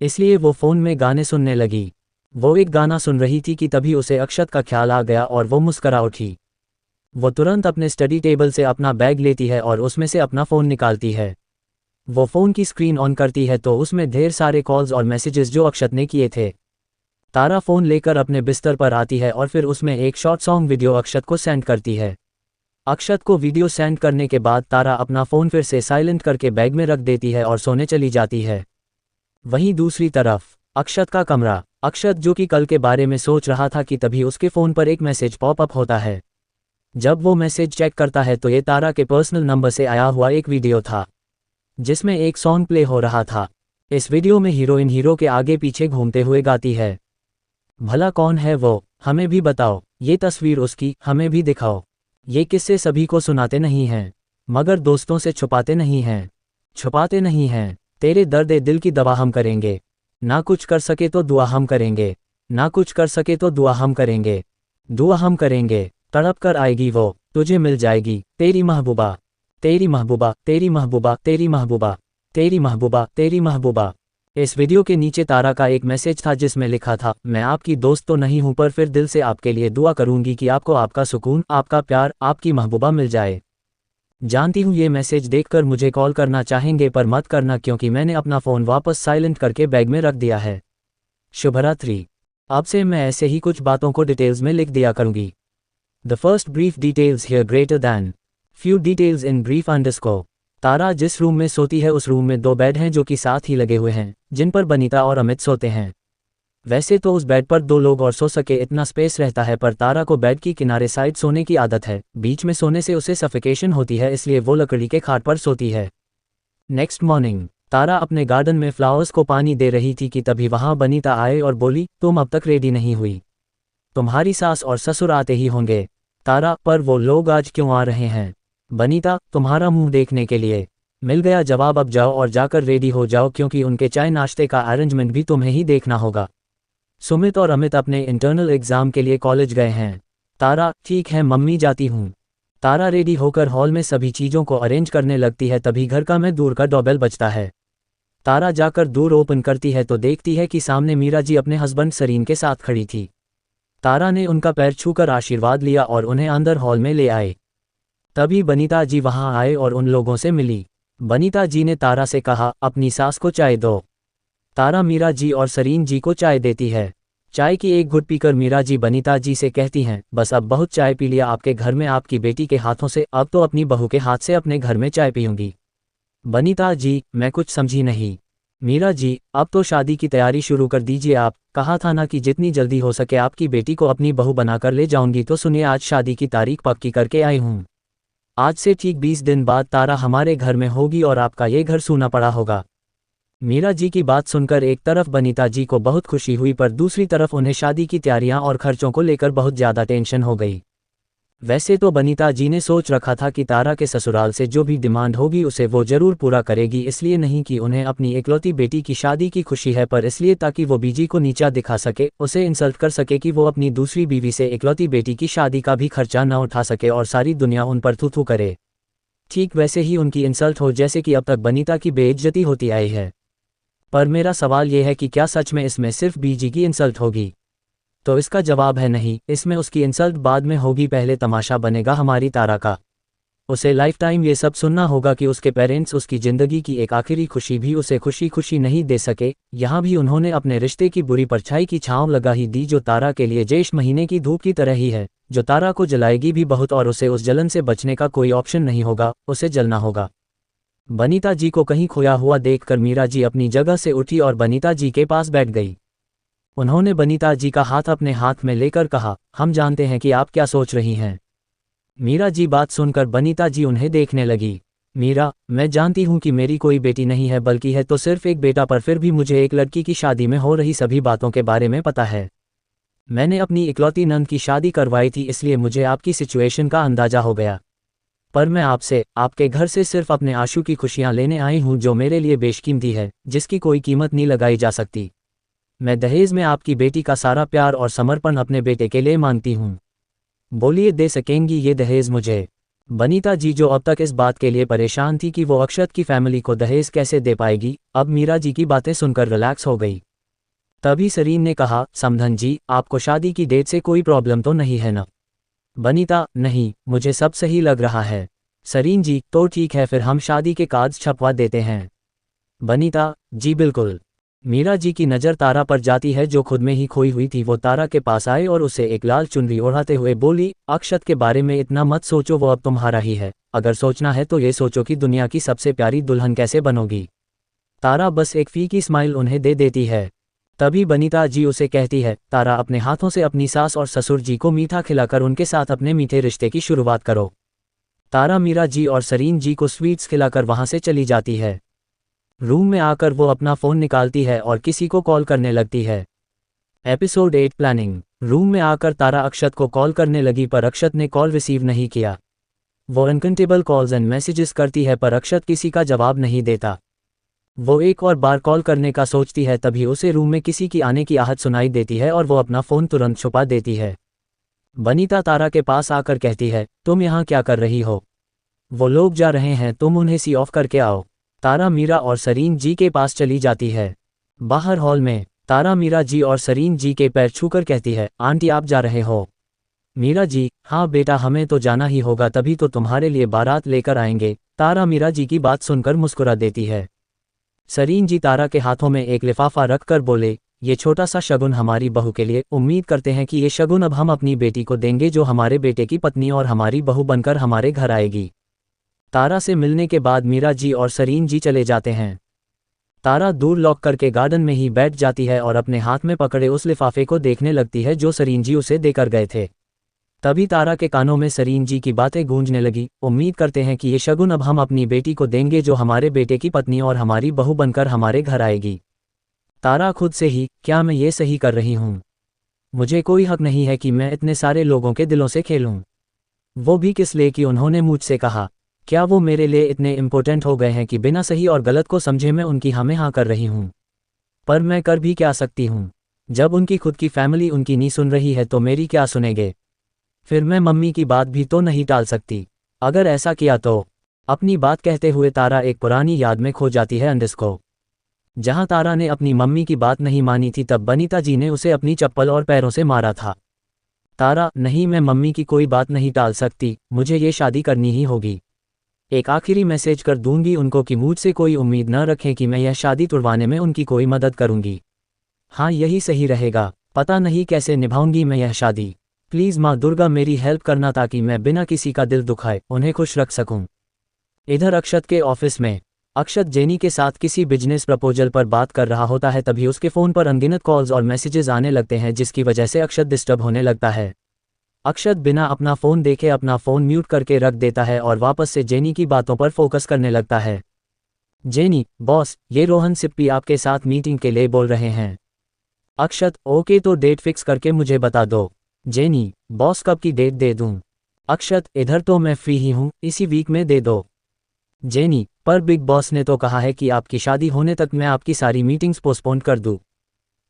इसलिए वो फ़ोन में गाने सुनने लगी। वो एक गाना सुन रही थी कि तभी उसे अक्षत का ख्याल आ गया और वो मुस्करा उठी। वो तुरंत अपने स्टडी टेबल से अपना बैग लेती है और उसमें से अपना फ़ोन निकालती है। वो फ़ोन की स्क्रीन ऑन करती है तो उसमें ढेर सारे कॉल्स और मैसेजेस जो अक्षत ने किए थे। तारा फ़ोन लेकर अपने बिस्तर पर आती है और फिर उसमें एक शॉर्ट सॉन्ग वीडियो अक्षत को सेंड करती है। अक्षत को वीडियो सेंड करने के बाद तारा अपना फ़ोन फिर से साइलेंट करके बैग में रख देती है और सोने चली जाती है। वहीं दूसरी तरफ अक्षत का कमरा। अक्षत जो कि कल के बारे में सोच रहा था कि तभी उसके फ़ोन पर एक मैसेज पॉपअप होता है। जब वो मैसेज चेक करता है तो ये तारा के पर्सनल नंबर से आया हुआ एक वीडियो था जिसमें एक सॉन्ग प्ले हो रहा था। इस वीडियो में हीरोइन हीरो के आगे पीछे घूमते हुए गाती है। भला कौन है वो? हमें भी बताओ। ये तस्वीर उसकी, हमें भी दिखाओ। ये किस्से सभी को सुनाते नहीं हैं, मगर दोस्तों से छुपाते नहीं हैं। छुपाते नहीं हैं। तेरे दर्द दिल की दवा हम करेंगे। ना कुछ कर सके तो दुआ हम करेंगे। ना कुछ कर सके तो दुआ हम करेंगे। दुआ हम करेंगे। तड़प कर आएगी वो, तुझे मिल जाएगी। तेरी महबूबा, तेरी महबूबा, तेरी महबूबा, तेरी महबूबा, तेरी महबूबा, तेरी महबूबा। इस वीडियो के नीचे तारा का एक मैसेज था जिसमें लिखा था, मैं आपकी दोस्त तो नहीं हूं पर फिर दिल से आपके लिए दुआ करूंगी कि आपको आपका सुकून, आपका प्यार, आपकी महबूबा मिल जाए। जानती हूँ ये मैसेज देखकर मुझे कॉल करना चाहेंगे पर मत करना क्योंकि मैंने अपना फ़ोन वापस साइलेंट करके बैग में रख दिया है। शुभरात्रि। अब से मैं ऐसे ही कुछ बातों को डिटेल्स में लिख दिया करूंगी। The first brief details here greater than few details in brief underscore. Tara जिस रूम में सोती है उस रूम में 2 बेड हैं जो कि साथ ही लगे हुए हैं, जिन पर बनीता और अमित सोते हैं। वैसे तो उस बेड पर 2 लोग और सो सके इतना स्पेस रहता है पर तारा को बेड की किनारे साइड सोने की आदत है। बीच में सोने से उसे सफिकेशन होती है, इसलिए वो लकड़ी के खाट पर सोती है। नेक्स्ट मॉर्निंग तारा अपने गार्डन में फ्लावर्स को पानी दे रही थी कि तभी वहां बनीता आए और बोली, तुम अब तक रेडी नहीं हुई। तुम्हारी सास और ससुर आते ही होंगे। तारा, पर वो लोग आज क्यों आ रहे हैं? बनीता, तुम्हारा मुंह देखने के लिए। मिल गया जवाब, अब जाओ और जाकर रेडी हो जाओ क्योंकि उनके चाय नाश्ते का अरेंजमेंट भी तुम्हें ही देखना होगा। सुमित और अमित अपने इंटरनल एग्जाम के लिए कॉलेज गए हैं। तारा, ठीक है मम्मी, जाती हूँ। तारा रेडी होकर हॉल में सभी चीज़ों को अरेंज करने लगती है, तभी घर का मैं दूर का डोरबेल बजता है। तारा जाकर दूर ओपन करती है तो देखती है कि सामने मीरा जी अपने हस्बैंड सरीन के साथ खड़ी थी। तारा ने उनका पैर छूकर आशीर्वाद लिया और उन्हें अंदर हॉल में ले आए। तभी बनीता जी वहां आए और उन लोगों से मिली। बनीता जी ने तारा से कहा, अपनी सास को चाय दो। तारा मीरा जी और सरीन जी को चाय देती है। चाय की एक घुट पीकर मीरा जी बनीता जी से कहती हैं, बस अब बहुत चाय पी लिया आपके घर में आपकी बेटी के हाथों से, अब तो अपनी बहू के हाथ से अपने घर में चाय पीऊंगी। बनीता जी, मैं कुछ समझी नहीं। मीरा जी, अब तो शादी की तैयारी शुरू कर दीजिए। आप कहा था ना कि जितनी जल्दी हो सके आपकी बेटी को अपनी बहू बनाकर ले जाऊंगी, तो सुनिए आज शादी की तारीख पक्की करके आई हूँ। आज से ठीक 20 दिन बाद तारा हमारे घर में होगी और आपका ये घर सूना पड़ा होगा। मीरा जी की बात सुनकर एक तरफ बनीता जी को बहुत खुशी हुई, पर दूसरी तरफ उन्हें शादी की तैयारियां और खर्चों को लेकर बहुत ज़्यादा टेंशन हो गई। वैसे तो बनीता जी ने सोच रखा था कि तारा के ससुराल से जो भी डिमांड होगी उसे वो जरूर पूरा करेगी, इसलिए नहीं कि उन्हें अपनी इकलौती बेटी की शादी की खुशी है, पर इसलिए ताकि वो बीजी को नीचा दिखा सके, उसे इंसल्ट कर सके कि वो अपनी दूसरी बीवी से इकलौती बेटी की शादी का भी खर्चा न उठा सके और सारी दुनिया उन पर थू करे। ठीक वैसे ही उनकी इंसल्ट हो जैसे कि अब तक बनीता की बेइज्जती होती आई है। पर मेरा सवाल ये है कि क्या सच में इसमें सिर्फ बीजी की इंसल्ट होगी? तो इसका जवाब है नहीं, इसमें उसकी इंसल्ट बाद में होगी, पहले तमाशा बनेगा हमारी तारा का। उसे लाइफ टाइम ये सब सुनना होगा कि उसके पेरेंट्स उसकी ज़िंदगी की एक आखिरी खुशी भी उसे खुशी खुशी नहीं दे सके। यहाँ भी उन्होंने अपने रिश्ते की बुरी परछाई की छांव लगा ही दी, जो तारा के लिए जेठ महीने की धूप की तरह ही है, जो तारा को जलाएगी भी बहुत और उसे उस जलन से बचने का कोई ऑप्शन नहीं होगा, उसे जलना होगा। बनीता जी को कहीं खोया हुआ देखकर मीरा जी अपनी जगह से उठी और बनीता जी के पास बैठ गई। उन्होंने बनीता जी का हाथ अपने हाथ में लेकर कहा, हम जानते हैं कि आप क्या सोच रही हैं। मीरा जी बात सुनकर बनीता जी उन्हें देखने लगी। मीरा, मैं जानती हूं कि मेरी कोई बेटी नहीं है, बल्कि है तो सिर्फ एक बेटा, पर फिर भी मुझे एक लड़की की शादी में हो रही सभी बातों के बारे में पता है। मैंने अपनी इकलौती नंद की शादी करवाई थी, इसलिए मुझे आपकी सिचुएशन का अंदाजा हो गया। पर मैं आपसे, आपके घर से सिर्फ अपने आंसू की खुशियां लेने आई हूं, जो मेरे लिए बेशकीमती है, जिसकी कोई कीमत नहीं लगाई जा सकती। मैं दहेज में आपकी बेटी का सारा प्यार और समर्पण अपने बेटे के लिए मांगती हूँ। बोलिए, दे सकेंगी ये दहेज मुझे? बनीता जी, जो अब तक इस बात के लिए परेशान थी कि वो अक्षत की फैमिली को दहेज कैसे दे पाएगी, अब मीरा जी की बातें सुनकर रिलैक्स हो गई। तभी सरीन ने कहा, समधन जी, आपको शादी की डेट से कोई प्रॉब्लम तो नहीं है ना? बनीता, नहीं, मुझे सब सही लग रहा है। सरीन जी, तो ठीक है, फिर हम शादी के कार्ड्स छपवा देते हैं। बनीता, जी बिल्कुल। मीरा जी की नज़र तारा पर जाती है, जो खुद में ही खोई हुई थी। वो तारा के पास आए और उसे एक लाल चुनरी ओढ़ाते हुए बोली, अक्षत के बारे में इतना मत सोचो, वो अब तुम्हारा ही है। अगर सोचना है तो ये सोचो कि दुनिया की सबसे प्यारी दुल्हन कैसे बनोगी। तारा बस एक फीकी स्माइल उन्हें दे देती है। तभी बनीता जी उसे कहती है, तारा, अपने हाथों से अपनी सास और ससुर जी को मीठा खिलाकर उनके साथ अपने मीठे रिश्ते की शुरुआत करो। तारा मीरा जी और सरीन जी को स्वीट्स खिलाकर वहां से चली जाती है। रूम में आकर वो अपना फ़ोन निकालती है और किसी को कॉल करने लगती है। Episode 8 planning. रूम में आकर तारा अक्षत को कॉल करने लगी, पर अक्षत ने कॉल रिसीव नहीं किया। वो अनकाउंटेबल कॉल्स एंड मैसेजेस करती है, पर अक्षत किसी का जवाब नहीं देता। वो एक और बार कॉल करने का सोचती है, तभी उसे रूम में किसी की आने की आहट सुनाई देती है और वो अपना फ़ोन तुरंत छुपा देती है। बनीता तारा के पास आकर कहती है, तुम यहाँ क्या कर रही हो? वो लोग जा रहे हैं, तुम उन्हें सी ऑफ करके आओ। तारा मीरा और सरीन जी के पास चली जाती है। बाहर हॉल में तारा मीरा जी और सरीन जी के पैर छूकर कहती है, आंटी आप जा रहे हो? मीरा जी, हाँ बेटा, हमें तो जाना ही होगा, तभी तो तुम्हारे लिए बारात लेकर आएंगे। तारा मीरा जी की बात सुनकर मुस्कुरा देती है। सरीन जी तारा के हाथों में एक लिफाफा रखकर बोले, ये छोटा सा शगुन हमारी बहू के लिए, उम्मीद करते हैं कि ये शगुन अब हम अपनी बेटी को देंगे, जो हमारे बेटे की पत्नी और हमारी बहू बनकर हमारे घर आएगी। तारा से मिलने के बाद मीरा जी और सरीन जी चले जाते हैं। तारा दूर लॉक करके गार्डन में ही बैठ जाती है और अपने हाथ में पकड़े उस लिफाफे को देखने लगती है जो सरीन जी उसे देकर गए थे। तभी तारा के कानों में सरीन जी की बातें गूंजने लगी, उम्मीद करते हैं कि ये शगुन अब हम अपनी बेटी को देंगे, जो हमारे बेटे की पत्नी और हमारी बहू बनकर हमारे घर आएगी। तारा खुद से ही, क्या मैं ये सही कर रही हूँ? मुझे कोई हक नहीं है कि मैं इतने सारे लोगों के दिलों से खेलूं। वो भी किस लिए कि उन्होंने मुझसे कहा। क्या वो मेरे लिए इतने इम्पोर्टेंट हो गए हैं कि बिना सही और गलत को समझे मैं उनकी हाँ में हाँ कर रही हूँ। पर मैं कर भी क्या सकती हूँ। जब उनकी खुद की फैमिली उनकी नहीं सुन रही है तो मेरी क्या सुनेंगे। फिर मैं मम्मी की बात भी तो नहीं टाल सकती। अगर ऐसा किया तो। अपनी बात कहते हुए तारा एक पुरानी याद में खो जाती है अंडरस्को। जहां तारा ने अपनी मम्मी की बात नहीं मानी थी तब बनीता जी ने उसे अपनी चप्पल और पैरों से मारा था। तारा, नहीं, मैं मम्मी की कोई बात नहीं टाल सकती, मुझे ये शादी करनी ही होगी। एक आखिरी मैसेज कर दूंगी उनको कि मुझसे कोई उम्मीद न रखें कि मैं यह शादी तुड़वाने में उनकी कोई मदद करूंगी। हाँ, यही सही रहेगा। पता नहीं कैसे निभाऊंगी मैं यह शादी। प्लीज़ माँ दुर्गा मेरी हेल्प करना ताकि मैं बिना किसी का दिल दुखाए उन्हें खुश रख सकूं। इधर अक्षत के ऑफिस में अक्षत जेनी के साथ किसी बिजनेस प्रपोजल पर बात कर रहा होता है, तभी उसके फ़ोन पर अनगिनत कॉल्स और मैसेजेस आने लगते हैं जिसकी वजह से अक्षत डिस्टर्ब होने लगता है। अक्षत बिना अपना फ़ोन देखे अपना फ़ोन म्यूट करके रख देता है और वापस से जेनी की बातों पर फोकस करने लगता है। जेनी, बॉस, ये रोहन सिप्पी आपके साथ मीटिंग के लिए बोल रहे हैं। अक्षत, ओके तो डेट फिक्स करके मुझे बता दो। जेनी, बॉस कब की डेट दे दूं? अक्षत, इधर तो मैं फ्री ही हूं, इसी वीक में दे दो। जेनी, पर बिग बॉस ने तो कहा है कि आपकी शादी होने तक मैं आपकी सारी मीटिंग्स पोस्टपोन कर दूं।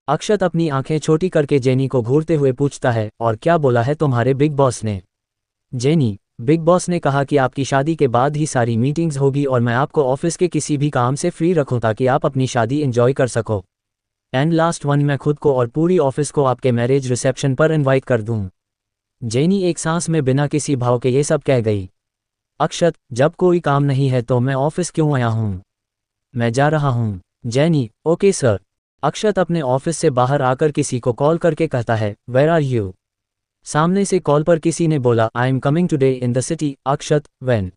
अक्षत अपनी आंखें छोटी करके जेनी को घूरते हुए पूछता है, और क्या बोला है तुम्हारे बिग बॉस ने? जेनी, बिग बॉस ने कहा कि आपकी शादी के बाद ही सारी मीटिंग्स होगी और मैं आपको ऑफिस के किसी भी काम से फ्री रखूं ताकि आप अपनी शादी एंजॉय कर सको। एंड लास्ट वन, मैं खुद को और पूरी ऑफिस को आपके मैरिज रिसेप्शन पर इनवाइट कर दूं। जेनी एक सांस में बिना किसी भाव के ये सब कह गई। अक्षत, जब कोई काम नहीं है तो मैं ऑफिस क्यों आया हूँ? मैं जा रहा हूँ। Jenny, okay sir. अक्षत अपने ऑफिस से बाहर आकर किसी को कॉल करके कहता है, वेयर आर यू? सामने से कॉल पर किसी ने बोला, I am coming today in the city. Akshat, when?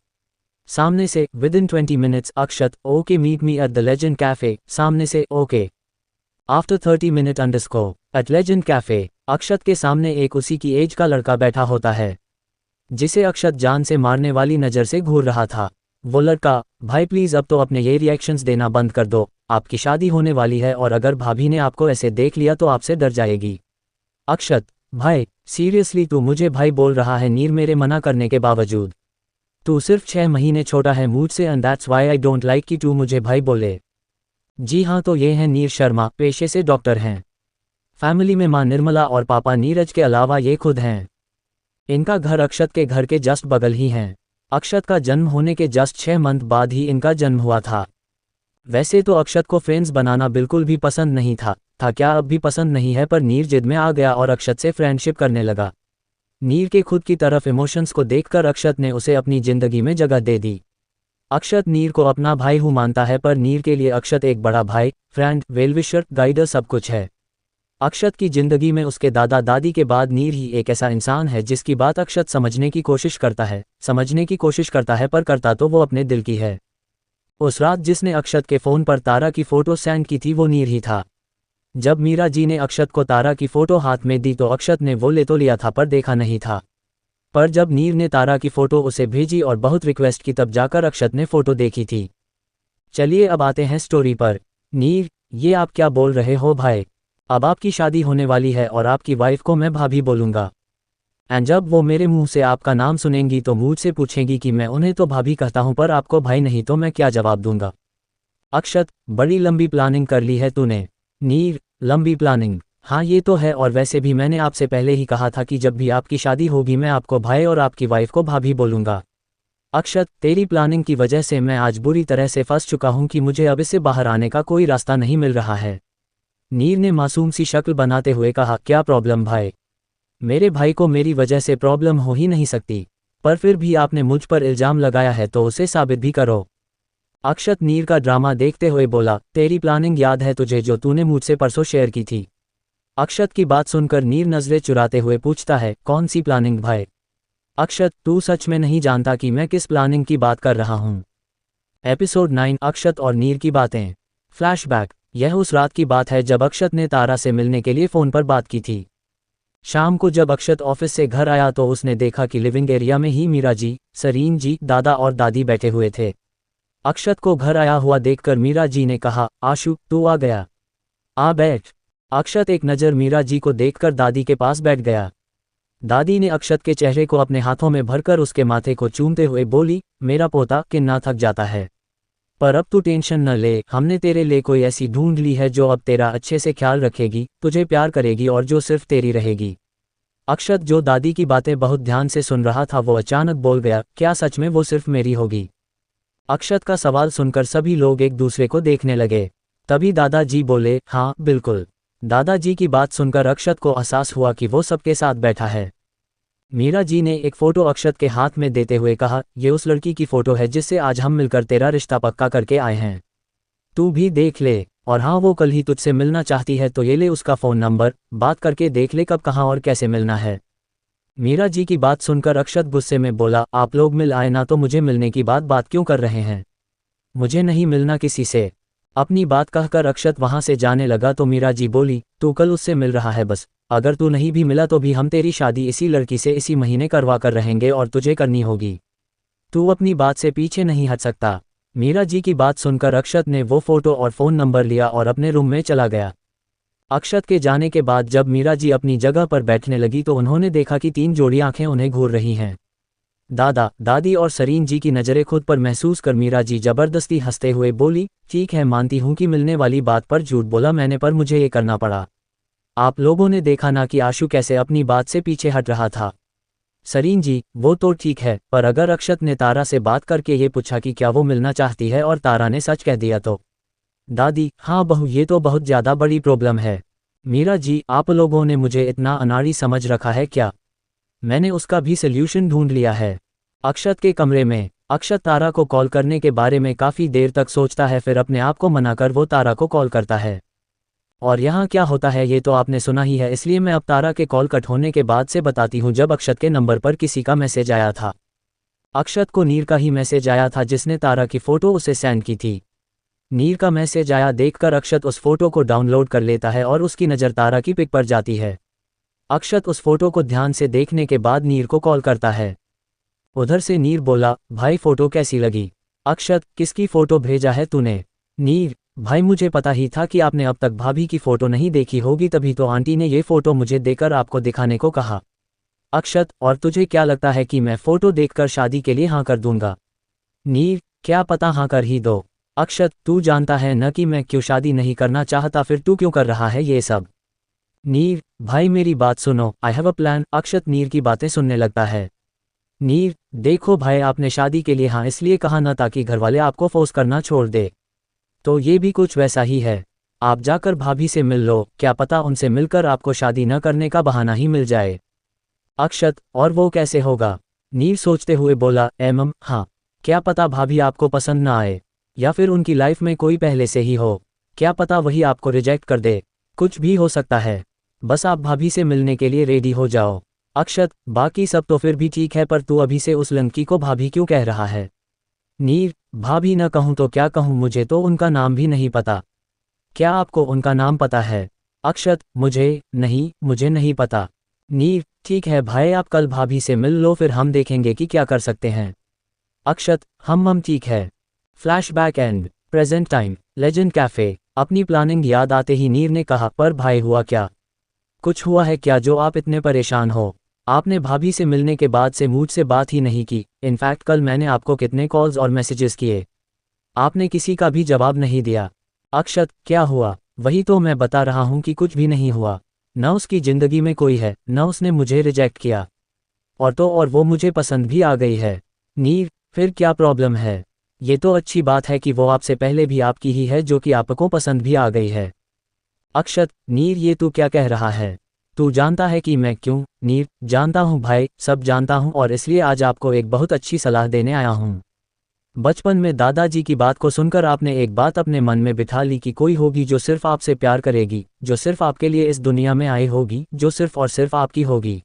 सामने से, within 20 minutes. Akshat, okay meet me at the legend cafe. सामने से, okay. After 30 minute underscore at legend cafe. Akshat के सामने एक उसी की एज का लड़का बैठा होता है जिसे अक्षत जान से मारने वाली नज़र से घूर रहा था। वो लड़का, भाई प्लीज़ अब तो अपने ये रिएक्शंस देना बंद कर दो, आपकी शादी होने वाली है और अगर भाभी ने आपको ऐसे देख लिया तो आपसे डर जाएगी। अक्षत, भाई सीरियसली तू मुझे भाई बोल रहा है? नीर मेरे मना करने के बावजूद। तू सिर्फ 6 महीने छोटा है मुझसे and that's why I don't like कि तू मुझे भाई बोले। जी हाँ, तो ये हैं नीर शर्मा, पेशे से डॉक्टर हैं। फैमिली में माँ निर्मला और पापा नीरज के अलावा ये खुद हैं। इनका घर अक्षत के घर के जस्ट बगल ही हैं। अक्षत का जन्म होने के जस्ट 6 मंथ बाद ही इनका जन्म हुआ था। वैसे तो अक्षत को फ्रेंड्स बनाना बिल्कुल भी पसंद नहीं था क्या अब भी पसंद नहीं है, पर नीर जिद में आ गया और अक्षत से फ्रेंडशिप करने लगा। नीर के खुद की तरफ इमोशंस को देखकर अक्षत ने उसे अपनी जिंदगी में जगह दे दी। अक्षत नीर को अपना भाई हूँ मानता है, पर नीर के लिए अक्षत एक बड़ा भाई, फ्रेंड, वेलविशर, गाइडर सब कुछ है। अक्षत की जिंदगी में उसके दादा दादी के बाद नीर ही एक ऐसा इंसान है जिसकी बात अक्षत समझने की कोशिश करता है पर करता तो वो अपने दिल की है। उस रात जिसने अक्षत के फ़ोन पर तारा की फ़ोटो सेंड की थी वो नीर ही था। जब मीरा जी ने अक्षत को तारा की फ़ोटो हाथ में दी तो अक्षत ने वो ले तो लिया था पर देखा नहीं था। पर जब नीर ने तारा की फ़ोटो उसे भेजी और बहुत रिक्वेस्ट की तब जाकर अक्षत ने फ़ोटो देखी थी। चलिए अब आते हैं स्टोरी पर। नीर, ये आप क्या बोल रहे हो भाई? अब आपकी शादी होने वाली है और आपकी वाइफ को मैं भाभी बोलूँगा। एंड जब वो मेरे मुंह से आपका नाम सुनेंगी तो मुझसे पूछेंगी कि मैं उन्हें तो भाभी कहता हूँ पर आपको भाई नहीं, तो मैं क्या जवाब दूंगा? अक्षत, बड़ी लंबी प्लानिंग कर ली है तूने। नीर, लंबी प्लानिंग? हाँ ये तो है, और वैसे भी मैंने आपसे पहले ही कहा था कि जब भी आपकी शादी होगी मैं आपको भाई और आपकी वाइफ को भाभी बोलूँगा। अक्षत, तेरी प्लानिंग की वजह से मैं आज बुरी तरह से फंस चुका हूँ कि मुझे अब इससे बाहर आने का कोई रास्ता नहीं मिल रहा है। नीर ने मासूम सी शक्ल बनाते हुए कहा, क्या प्रॉब्लम भाई? मेरे भाई को मेरी वजह से प्रॉब्लम हो ही नहीं सकती, पर फिर भी आपने मुझ पर इल्ज़ाम लगाया है तो उसे साबित भी करो। अक्षत नीर का ड्रामा देखते हुए बोला, तेरी प्लानिंग याद है तुझे जो तूने मुझसे परसों शेयर की थी? अक्षत की बात सुनकर नीर नजरें चुराते हुए पूछता है, कौन सी प्लानिंग भाई? अक्षत, तू सच में नहीं जानता कि मैं किस प्लानिंग की बात कर रहा हूँ? एपिसोड 9, अक्षत और नीर की बातें। फ्लैशबैक। यह उस रात की बात है जब अक्षत ने तारा से मिलने के लिए फ़ोन पर बात की थी। शाम को जब अक्षत ऑफिस से घर आया तो उसने देखा कि लिविंग एरिया में ही मीरा जी, सरीन जी, दादा और दादी बैठे हुए थे। अक्षत को घर आया हुआ देखकर मीरा जी ने कहा, आशु तू आ गया, आ बैठ। अक्षत एक नज़र मीरा जी को देखकर दादी के पास बैठ गया। दादी ने अक्षत के चेहरे को अपने हाथों में भरकर उसके माथे को चूमते हुए बोली, मेरा पोता कितना थक जाता है। पर अब तू टेंशन न ले, हमने तेरे लिए कोई ऐसी ढूंढ ली है जो अब तेरा अच्छे से ख्याल रखेगी, तुझे प्यार करेगी और जो सिर्फ तेरी रहेगी। अक्षत, जो दादी की बातें बहुत ध्यान से सुन रहा था, वो अचानक बोल गया, क्या सच में वो सिर्फ मेरी होगी? अक्षत का सवाल सुनकर सभी लोग एक दूसरे को देखने लगे। तभी दादाजी बोले, हाँ बिल्कुल। दादाजी की बात सुनकर अक्षत को एहसास हुआ कि वो सबके साथ बैठा है। मीरा जी ने एक फ़ोटो अक्षत के हाथ में देते हुए कहा, ये उस लड़की की फ़ोटो है जिससे आज हम मिलकर तेरा रिश्ता पक्का करके आए हैं। तू भी देख ले, और हाँ, वो कल ही तुझसे मिलना चाहती है तो ये ले उसका फ़ोन नंबर, बात करके देख ले कब कहाँ और कैसे मिलना है। मीरा जी की बात सुनकर अक्षत गुस्से में बोला, आप लोग मिल आए ना तो मुझे मिलने की बात क्यों कर रहे हैं? मुझे नहीं मिलना किसी से। अपनी बात कहकर अक्षत वहां से जाने लगा तो मीरा जी बोली, तू कल उससे मिल रहा है बस, अगर तू नहीं भी मिला तो भी हम तेरी शादी इसी लड़की से इसी महीने करवा कर रहेंगे और तुझे करनी होगी। तू अपनी बात से पीछे नहीं हट सकता। मीरा जी की बात सुनकर अक्षत ने वो फोटो और फ़ोन नंबर लिया और अपने रूम में चला गया। अक्षत के जाने के बाद जब मीरा जी अपनी जगह पर बैठने लगी तो उन्होंने देखा कि 3 जोड़ी आंखें उन्हें घूर रही हैं। दादा, दादी और सरीन जी की नज़रें खुद पर महसूस कर मीरा जी जबरदस्ती हंसते हुए बोली, ठीक है, मानती हूँ कि मिलने वाली बात पर झूठ बोला मैंने, पर मुझे ये करना पड़ा। आप लोगों ने देखा ना कि आशु कैसे अपनी बात से पीछे हट रहा था। सरीन जी, वो तो ठीक है, पर अगर अक्षत ने तारा से बात करके ये पूछा कि क्या वो मिलना चाहती है और तारा ने सच कह दिया तो? दादी, हाँ बहू, ये तो बहुत ज़्यादा बड़ी प्रॉब्लम है। मीरा जी, आप लोगों ने मुझे इतना अनाड़ी समझ रखा है क्या? मैंने उसका भी सल्यूशन ढूंढ लिया है। अक्षत के कमरे में अक्षत तारा को कॉल करने के बारे में काफ़ी देर तक सोचता है, फिर अपने आप को मनाकर वो तारा को कॉल करता है। और यहाँ क्या होता है ये तो आपने सुना ही है, इसलिए मैं अब तारा के कॉल कट होने के बाद से बताती हूँ। जब अक्षत के नंबर पर किसी का मैसेज आया था, अक्षत को नीर का ही मैसेज आया था जिसने तारा की फ़ोटो उसे सेंड की थी। नीर का मैसेज आया देखकर अक्षत उस फोटो को डाउनलोड कर लेता है और उसकी नज़र तारा की पिक पर जाती है। अक्षत उस फोटो को ध्यान से देखने के बाद नीर को कॉल करता है। उधर से नीर बोला, भाई फ़ोटो कैसी लगी? अक्षत, किसकी फ़ोटो भेजा है तूने? नीर, भाई मुझे पता ही था कि आपने अब तक भाभी की फ़ोटो नहीं देखी होगी, तभी तो आंटी ने ये फ़ोटो मुझे देकर आपको दिखाने को कहा। अक्षत, और तुझे क्या लगता है कि मैं फ़ोटो देखकर शादी के लिए हाँ कर दूंगा? नीर, क्या पता हाँ कर ही दो। अक्षत, तू जानता है न कि मैं क्यों शादी नहीं करना चाहता, फिर तू क्यों कर रहा है ये सब? नीर, भाई मेरी बात सुनो, आई हैव अ प्लान। अक्षत नीर की बातें सुनने लगता है। नीर, देखो भाई, आपने शादी के लिए हाँ इसलिए कहा ना ताकि घरवाले आपको फोर्स करना छोड़ दे, तो ये भी कुछ वैसा ही है। आप जाकर भाभी से मिल लो, क्या पता उनसे मिलकर आपको शादी न करने का बहाना ही मिल जाए। अक्षत, और वो कैसे होगा? नीर सोचते हुए बोला, हाँ, क्या पता भाभी आपको पसंद ना आए, या फिर उनकी लाइफ में कोई पहले से ही हो, क्या पता वही आपको रिजेक्ट कर दे, कुछ भी हो सकता है। बस आप भाभी से मिलने के लिए रेडी हो जाओ। अक्षत, बाकी सब तो फिर भी ठीक है, पर तू अभी से उस लड़की को भाभी क्यों कह रहा है? नीर, भाभी न कहूँ तो क्या कहूँ, मुझे तो उनका नाम भी नहीं पता। क्या आपको उनका नाम पता है? अक्षत, मुझे नहीं पता। नीर, ठीक है भाई, आप कल भाभी से मिल लो, फिर हम देखेंगे कि क्या कर सकते हैं। अक्षत, हम ठीक है। Flashback and present time, legend cafe. अपनी प्लानिंग याद आते ही नीर ने कहा, पर भाई हुआ क्या? कुछ हुआ है क्या जो आप इतने परेशान हो? आपने भाभी से मिलने के बाद से मुझसे बात ही नहीं की। इनफैक्ट कल मैंने आपको कितने कॉल्स और मैसेजेस किए, आपने किसी का भी जवाब नहीं दिया। अक्षत, क्या हुआ? वही तो मैं बता रहा हूँ कि कुछ भी नहीं हुआ। न उसकी ज़िंदगी में कोई है, न उसने मुझे रिजेक्ट किया, और वो मुझे पसंद भी आ गई है। नीर, फिर क्या प्रॉब्लम है? ये तो अच्छी बात है कि वो आपसे पहले भी आपकी ही है जो कि आपको पसंद भी आ गई है। अक्षत, नीर ये तू क्या कह रहा है? तू जानता है कि मैं क्यों? नीर, जानता हूँ भाई, सब जानता हूँ, और इसलिए आज आपको एक बहुत अच्छी सलाह देने आया हूँ। बचपन में दादाजी की बात को सुनकर आपने एक बात अपने मन में बिठा ली कि कोई होगी जो सिर्फ आपसे प्यार करेगी, जो सिर्फ आपके लिए इस दुनिया में आई होगी, जो सिर्फ और सिर्फ आपकी होगी।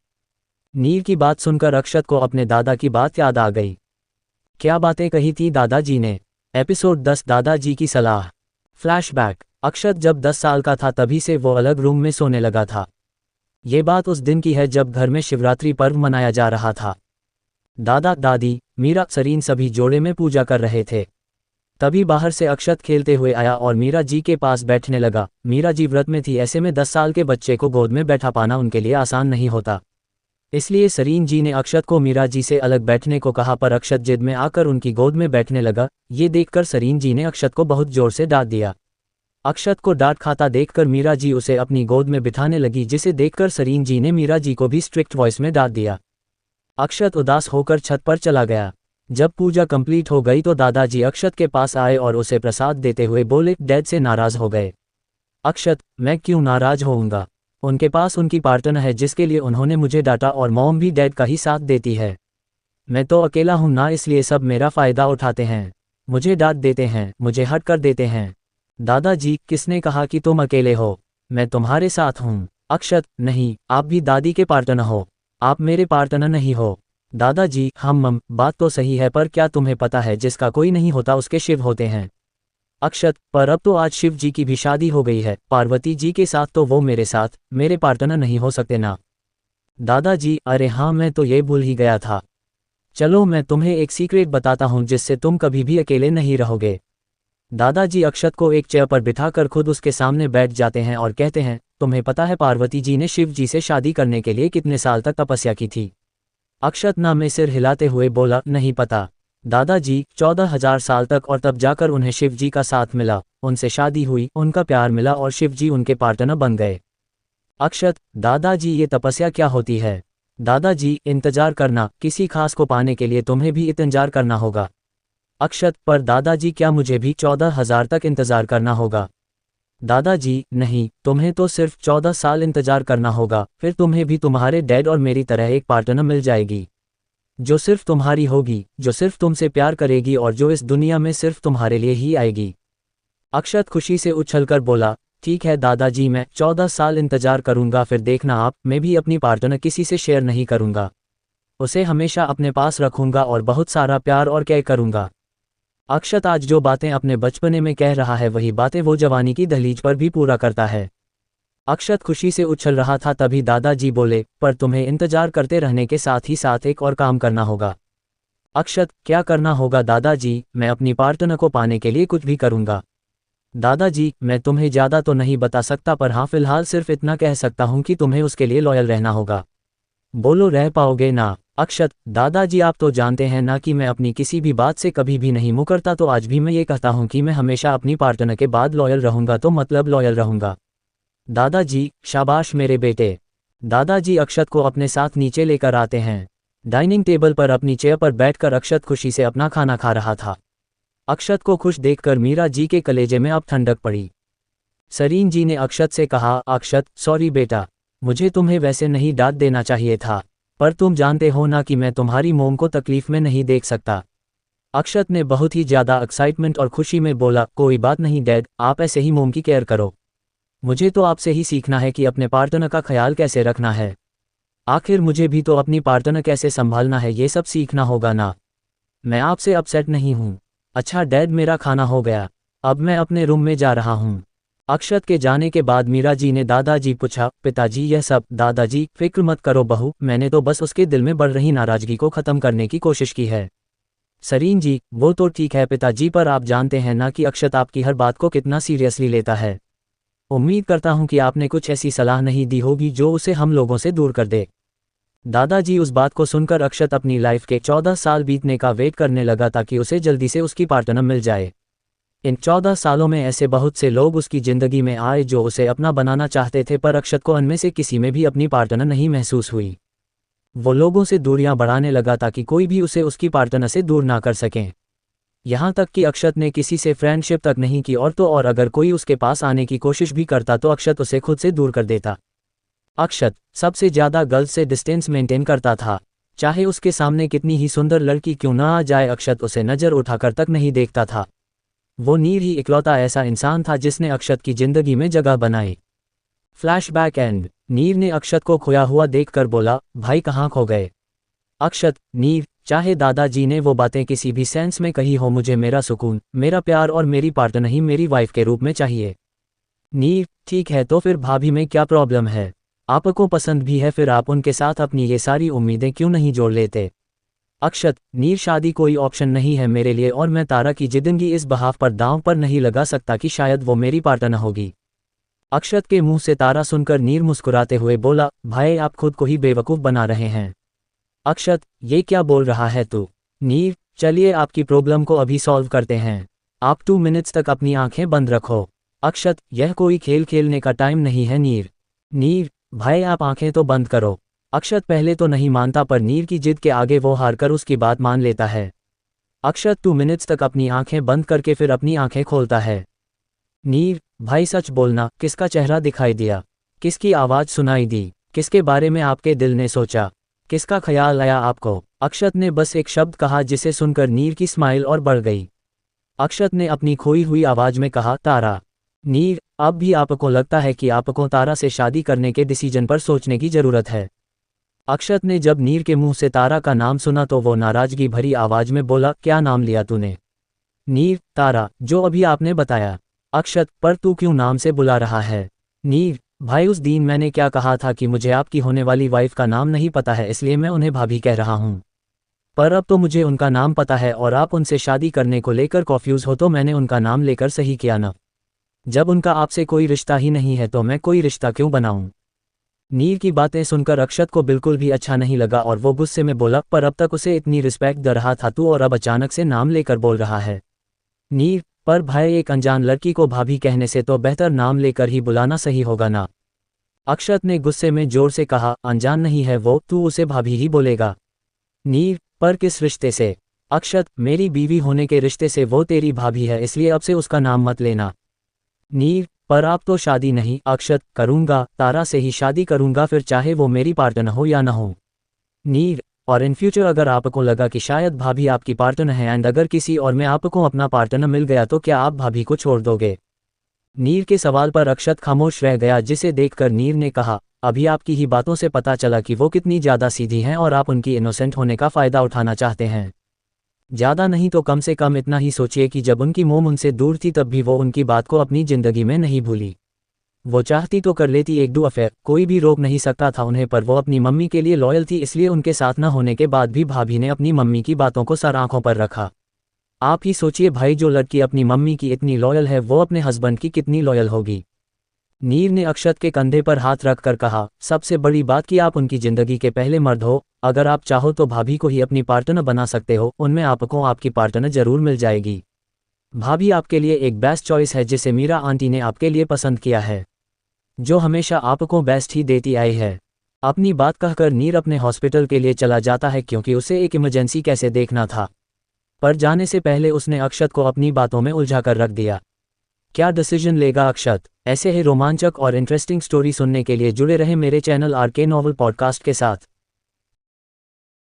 नीर की बात सुनकर अक्षत को अपने दादा की बात याद आ गई। क्या बातें कही थी दादाजी ने? एपिसोड 10, दादाजी की सलाह। फ्लैशबैक। अक्षत जब 10 साल का था तभी से वो अलग रूम में सोने लगा था। ये बात उस दिन की है जब घर में शिवरात्रि पर्व मनाया जा रहा था। दादा दादी, मीरा, सरीन सभी जोड़े में पूजा कर रहे थे। तभी बाहर से अक्षत खेलते हुए आया और मीरा जी के पास बैठने लगा। मीरा जी व्रत में थी, ऐसे में 10 साल के बच्चे को गोद में बैठा पाना उनके लिए आसान नहीं होता। इसलिए सरीन जी ने अक्षत को मीरा जी से अलग बैठने को कहा, पर अक्षत जिद में आकर उनकी गोद में बैठने लगा। ये देखकर सरीन जी ने अक्षत को बहुत जोर से डांट दिया। अक्षत को डांट खाता देखकर मीरा जी उसे अपनी गोद में बिठाने लगी, जिसे देखकर सरीन जी ने मीरा जी को भी स्ट्रिक्ट वॉइस में डांट दिया। अक्षत उदास होकर छत पर चला गया। जब पूजा कंप्लीट हो गई तो दादाजी अक्षत के पास आए और उसे प्रसाद देते हुए बोले, डैड से नाराज हो गए। अक्षत, मैं क्यों नाराज होऊंगा? उनके पास उनकी पार्टनर है जिसके लिए उन्होंने मुझे डांटा, और मॉम भी डैड का ही साथ देती है। मैं तो अकेला हूं ना, इसलिए सब मेरा फ़ायदा उठाते हैं, मुझे डांट देते हैं, मुझे हट कर देते हैं। दादाजी, किसने कहा कि तुम अकेले हो? मैं तुम्हारे साथ हूँ। अक्षत, नहीं, आप भी दादी के पार्टनर हो, आप मेरे पार्टनर नहीं हो। दादाजी, मम, बात तो सही है, पर क्या तुम्हें पता है जिसका कोई नहीं होता उसके शिव होते हैं। अक्षत, पर अब तो आज शिव जी की भी शादी हो गई है, पार्वती जी के साथ, तो वो मेरे साथ मेरे पार्टनर नहीं हो सकते ना। दादाजी, अरे हाँ, मैं तो ये भूल ही गया था। चलो मैं तुम्हें एक सीक्रेट बताता हूँ जिससे तुम कभी भी अकेले नहीं रहोगे। दादाजी अक्षत को एक चेयर पर बिठाकर खुद उसके सामने बैठ जाते हैं और कहते हैं, तुम्हें पता है पार्वती जी ने शिव जी से शादी करने के लिए कितने साल तक तपस्या की थी? अक्षत ना में सिर हिलाते हुए बोला, नहीं पता दादाजी, 14,000 साल तक, और तब जाकर उन्हें शिव जी का साथ मिला, उनसे शादी हुई, उनका प्यार मिला और शिव जी उनके पार्टनर बन गए। अक्षत, दादाजी ये तपस्या क्या होती है? दादाजी, इंतजार करना, किसी खास को पाने के लिए तुम्हें भी इंतजार करना होगा। अक्षत, पर दादाजी क्या मुझे भी 14,000 तक इंतजार करना होगा? दादाजी, नहीं, तुम्हें तो सिर्फ 14 साल इंतजार करना होगा, फिर तुम्हें भी तुम्हारे डैड और मेरी तरह एक पार्टनर मिल जाएगी, जो सिर्फ तुम्हारी होगी, जो सिर्फ तुमसे प्यार करेगी और जो इस दुनिया में सिर्फ तुम्हारे लिए ही आएगी। अक्षत खुशी से उछलकर बोला, ठीक है दादाजी, मैं 14 साल इंतजार करूंगा, फिर देखना आप, मैं भी अपनी पार्टनर किसी से शेयर नहीं करूंगा, उसे हमेशा अपने पास रखूंगा और बहुत सारा प्यार और केयर करूंगा। अक्षत आज जो बातें अपने बचपने में कह रहा है वही बातें वो जवानी की दहलीज पर भी पूरा करता है। अक्षत खुशी से उछल रहा था, तभी दादाजी बोले, पर तुम्हें इंतजार करते रहने के साथ ही साथ एक और काम करना होगा। अक्षत, क्या करना होगा दादाजी? मैं अपनी पार्टनर को पाने के लिए कुछ भी करूंगा। दादाजी, मैं तुम्हें ज़्यादा तो नहीं बता सकता, पर हाँ, फिलहाल सिर्फ इतना कह सकता हूँ कि तुम्हें उसके लिए लॉयल रहना होगा। बोलो, रह पाओगे ना? अक्षत, दादाजी आप तो जानते हैं ना कि मैं अपनी किसी भी बात से कभी भी नहीं मुकरता, तो आज भी मैं ये कहता हूँ कि मैं हमेशा अपनी पार्टनर के बाद लॉयल रहूंगा, तो मतलब लॉयल रहूंगा। दादाजी, शाबाश मेरे बेटे। दादाजी अक्षत को अपने साथ नीचे लेकर आते हैं। डाइनिंग टेबल पर अपनी चेयर पर बैठकर अक्षत खुशी से अपना खाना खा रहा था। अक्षत को खुश देखकर मीरा जी के कलेजे में अब ठंडक पड़ी। सरीन जी ने अक्षत से कहा, अक्षत, सॉरी बेटा, मुझे तुम्हें वैसे नहीं डांट देना चाहिए था, पर तुम जानते हो ना कि मैं तुम्हारी मोम को तकलीफ में नहीं देख सकता। अक्षत ने बहुत ही ज़्यादा एक्साइटमेंट और खुशी में बोला, कोई बात नहीं डैड, आप ऐसे ही मोम की केयर करो, मुझे तो आपसे ही सीखना है कि अपने पार्टनर का ख्याल कैसे रखना है। आखिर मुझे भी तो अपनी पार्टनर कैसे संभालना है ये सब सीखना होगा ना। मैं आपसे अपसेट नहीं हूँ। अच्छा डैड, मेरा खाना हो गया, अब मैं अपने रूम में जा रहा हूँ। अक्षत के जाने के बाद मीरा जी ने दादाजी पूछा, पिताजी यह सब? दादाजी, फिक्र मत करो बहू, मैंने तो बस उसके दिल में बढ़ रही नाराजगी को ख़त्म करने की कोशिश की है। सरीन जी, वो तो ठीक है पिताजी, पर आप जानते हैं ना कि अक्षत आपकी हर बात को कितना सीरियसली लेता है। उम्मीद करता हूं कि आपने कुछ ऐसी सलाह नहीं दी होगी जो उसे हम लोगों से दूर कर दे। दादाजी उस बात को सुनकर अक्षत अपनी लाइफ के 14 साल बीतने का वेट करने लगा ताकि उसे जल्दी से उसकी पार्टनर मिल जाए। इन 14 सालों में ऐसे बहुत से लोग उसकी ज़िंदगी में आए जो उसे अपना बनाना चाहते थे, पर अक्षत को उनमें से किसी में भी अपनी पार्टनर नहीं महसूस हुई। वो लोगों से दूरियां बढ़ाने लगा ताकि कोई भी उसे उसकी पार्टनर से दूर ना कर सकें। यहाँ तक कि अक्षत ने किसी से फ्रेंडशिप तक नहीं की, और तो और अगर कोई उसके पास आने की कोशिश भी करता तो अक्षत उसे खुद से दूर कर देता। अक्षत सबसे ज़्यादा गर्ल्स से डिस्टेंस मेंटेन करता था, चाहे उसके सामने कितनी ही सुंदर लड़की क्यों ना आ जाए, अक्षत उसे नज़र उठाकर तक नहीं देखता था। वो नीर ही इकलौता ऐसा इंसान था जिसने अक्षत की जिंदगी में जगह बनाई। Flashback and. नीर ने अक्षत को खोया हुआ देखकर बोला, भाई कहाँ खो गए? अक्षत, नीर, चाहे दादाजी ने वो बातें किसी भी सेंस में कही हो, मुझे मेरा सुकून, मेरा प्यार और मेरी पार्टनर ही मेरी वाइफ के रूप में चाहिए। नीर, ठीक है, तो फिर भाभी में क्या प्रॉब्लम है? आपको पसंद भी है, फिर आप उनके साथ अपनी ये सारी उम्मीदें क्यों नहीं जोड़ लेते? अक्षत, नीर, शादी कोई ऑप्शन नहीं है मेरे लिए, और मैं तारा की जिंदगी इस बहाव पर दांव पर नहीं लगा सकता कि शायद वो मेरी पार्टनर होगी। अक्षत के मुंह से तारा सुनकर नीर मुस्कुराते हुए बोला, भाई आप खुद को ही बेवकूफ़ बना रहे हैं। अक्षत, ये क्या बोल रहा है तू? नीर, चलिए आपकी प्रॉब्लम को अभी सॉल्व करते हैं। आप 2 मिनट्स तक अपनी आंखें बंद रखो। अक्षत, यह कोई खेल खेलने का टाइम नहीं है नीर। नीर, भाई आप आंखें तो बंद करो। अक्षत पहले तो नहीं मानता पर नीर की जिद के आगे वो हारकर उसकी बात मान लेता है। अक्षत 2 मिनट्स तक अपनी आंखें बंद करके फिर अपनी आंखें खोलता है। नीर, भाई सच बोलना, किसका चेहरा दिखाई दिया? किसकी आवाज़ सुनाई दी? किसके बारे में आपके दिल ने सोचा? किसका ख्याल आया आपको? अक्षत ने बस एक शब्द कहा जिसे सुनकर नीर की स्माइल और बढ़ गई। अक्षत ने अपनी खोई हुई आवाज़ में कहा, तारा। नीर, अब भी आपको लगता है कि आपको तारा से शादी करने के डिसीजन पर सोचने की ज़रूरत है? अक्षत ने जब नीर के मुंह से तारा का नाम सुना तो वो नाराज़गी भरी आवाज़ में बोला, क्या नाम लिया तूने? नीर, तारा, जो अभी आपने बताया। अक्षत, पर तू क्यों नाम से बुला रहा है? नीर, भाई उस दिन मैंने क्या कहा था कि मुझे आपकी होने वाली वाइफ का नाम नहीं पता है, इसलिए मैं उन्हें भाभी कह रहा हूँ। पर अब तो मुझे उनका नाम पता है और आप उनसे शादी करने को लेकर कन्फ्यूज़ हो तो मैंने उनका नाम लेकर सही किया ना। जब उनका आपसे कोई रिश्ता ही नहीं है तो मैं कोई रिश्ता क्यों बनाऊं? नीर की बातें सुनकर अक्षत को बिल्कुल भी अच्छा नहीं लगा और वो गुस्से में बोला, पर अब तक उसे इतनी रिस्पेक्ट दे रहा था तू और अब अचानक से नाम लेकर बोल रहा है। नीर, पर भाई एक अनजान लड़की को भाभी कहने से तो बेहतर नाम लेकर ही बुलाना सही होगा ना। अक्षत ने गुस्से में जोर से कहा, अनजान नहीं है वो, तू उसे भाभी ही बोलेगा। नीर, पर किस रिश्ते से? अक्षत, मेरी बीवी होने के रिश्ते से वो तेरी भाभी है, इसलिए अब से उसका नाम मत लेना। नीर, पर आप तो शादी नहीं। अक्षत, करूंगा, तारा से ही शादी करूंगा, फिर चाहे वो मेरी पार्टनर हो या ना हो। नीर, और इन फ्यूचर अगर आपको लगा कि शायद भाभी आपकी पार्टनर है एंड अगर किसी और में आपको अपना पार्टनर मिल गया तो क्या आप भाभी को छोड़ दोगे? नीर के सवाल पर अक्षत खामोश रह गया, जिसे देखकर नीर ने कहा, अभी आपकी ही बातों से पता चला कि वो कितनी ज़्यादा सीधी हैं और आप उनकी इनोसेंट होने का फ़ायदा उठाना चाहते हैं। ज़्यादा नहीं तो कम से कम इतना ही सोचिए कि जब उनकी मोम उनसे दूर थी तब भी वो उनकी बात को अपनी ज़िंदगी में नहीं भूली। वो चाहती तो कर लेती एक दो अफेयर, कोई भी रोक नहीं सकता था उन्हें, पर वो अपनी मम्मी के लिए लॉयल थी, इसलिए उनके साथ न होने के बाद भी भाभी ने अपनी मम्मी की बातों को सर आंखों पर रखा। आप ही सोचिए भाई, जो लड़की अपनी मम्मी की इतनी लॉयल है वो अपने हस्बैंड की कितनी लॉयल होगी। नीर ने अक्षत के कंधे पर हाथ रखकर कहा, सबसे बड़ी बात कि आप उनकी ज़िंदगी के पहले मर्द हो। अगर आप चाहो तो भाभी को ही अपनी पार्टनर बना सकते हो, उनमें आपको आपकी पार्टनर ज़रूर मिल जाएगी। भाभी आपके लिए एक बेस्ट चॉइस है जिसे मीरा आंटी ने आपके लिए पसंद किया है, जो हमेशा आपको बेस्ट ही देती आई है। अपनी बात कहकर नीर अपने हॉस्पिटल के लिए चला जाता है क्योंकि उसे एक इमरजेंसी कैसे देखना था, पर जाने से पहले उसने अक्षत को अपनी बातों में उलझा कर रख दिया। क्या डिसीजन लेगा अक्षत? ऐसे ही रोमांचक और इंटरेस्टिंग स्टोरी सुनने के लिए जुड़े रहे मेरे चैनल आरके नॉवल पॉडकास्ट के साथ।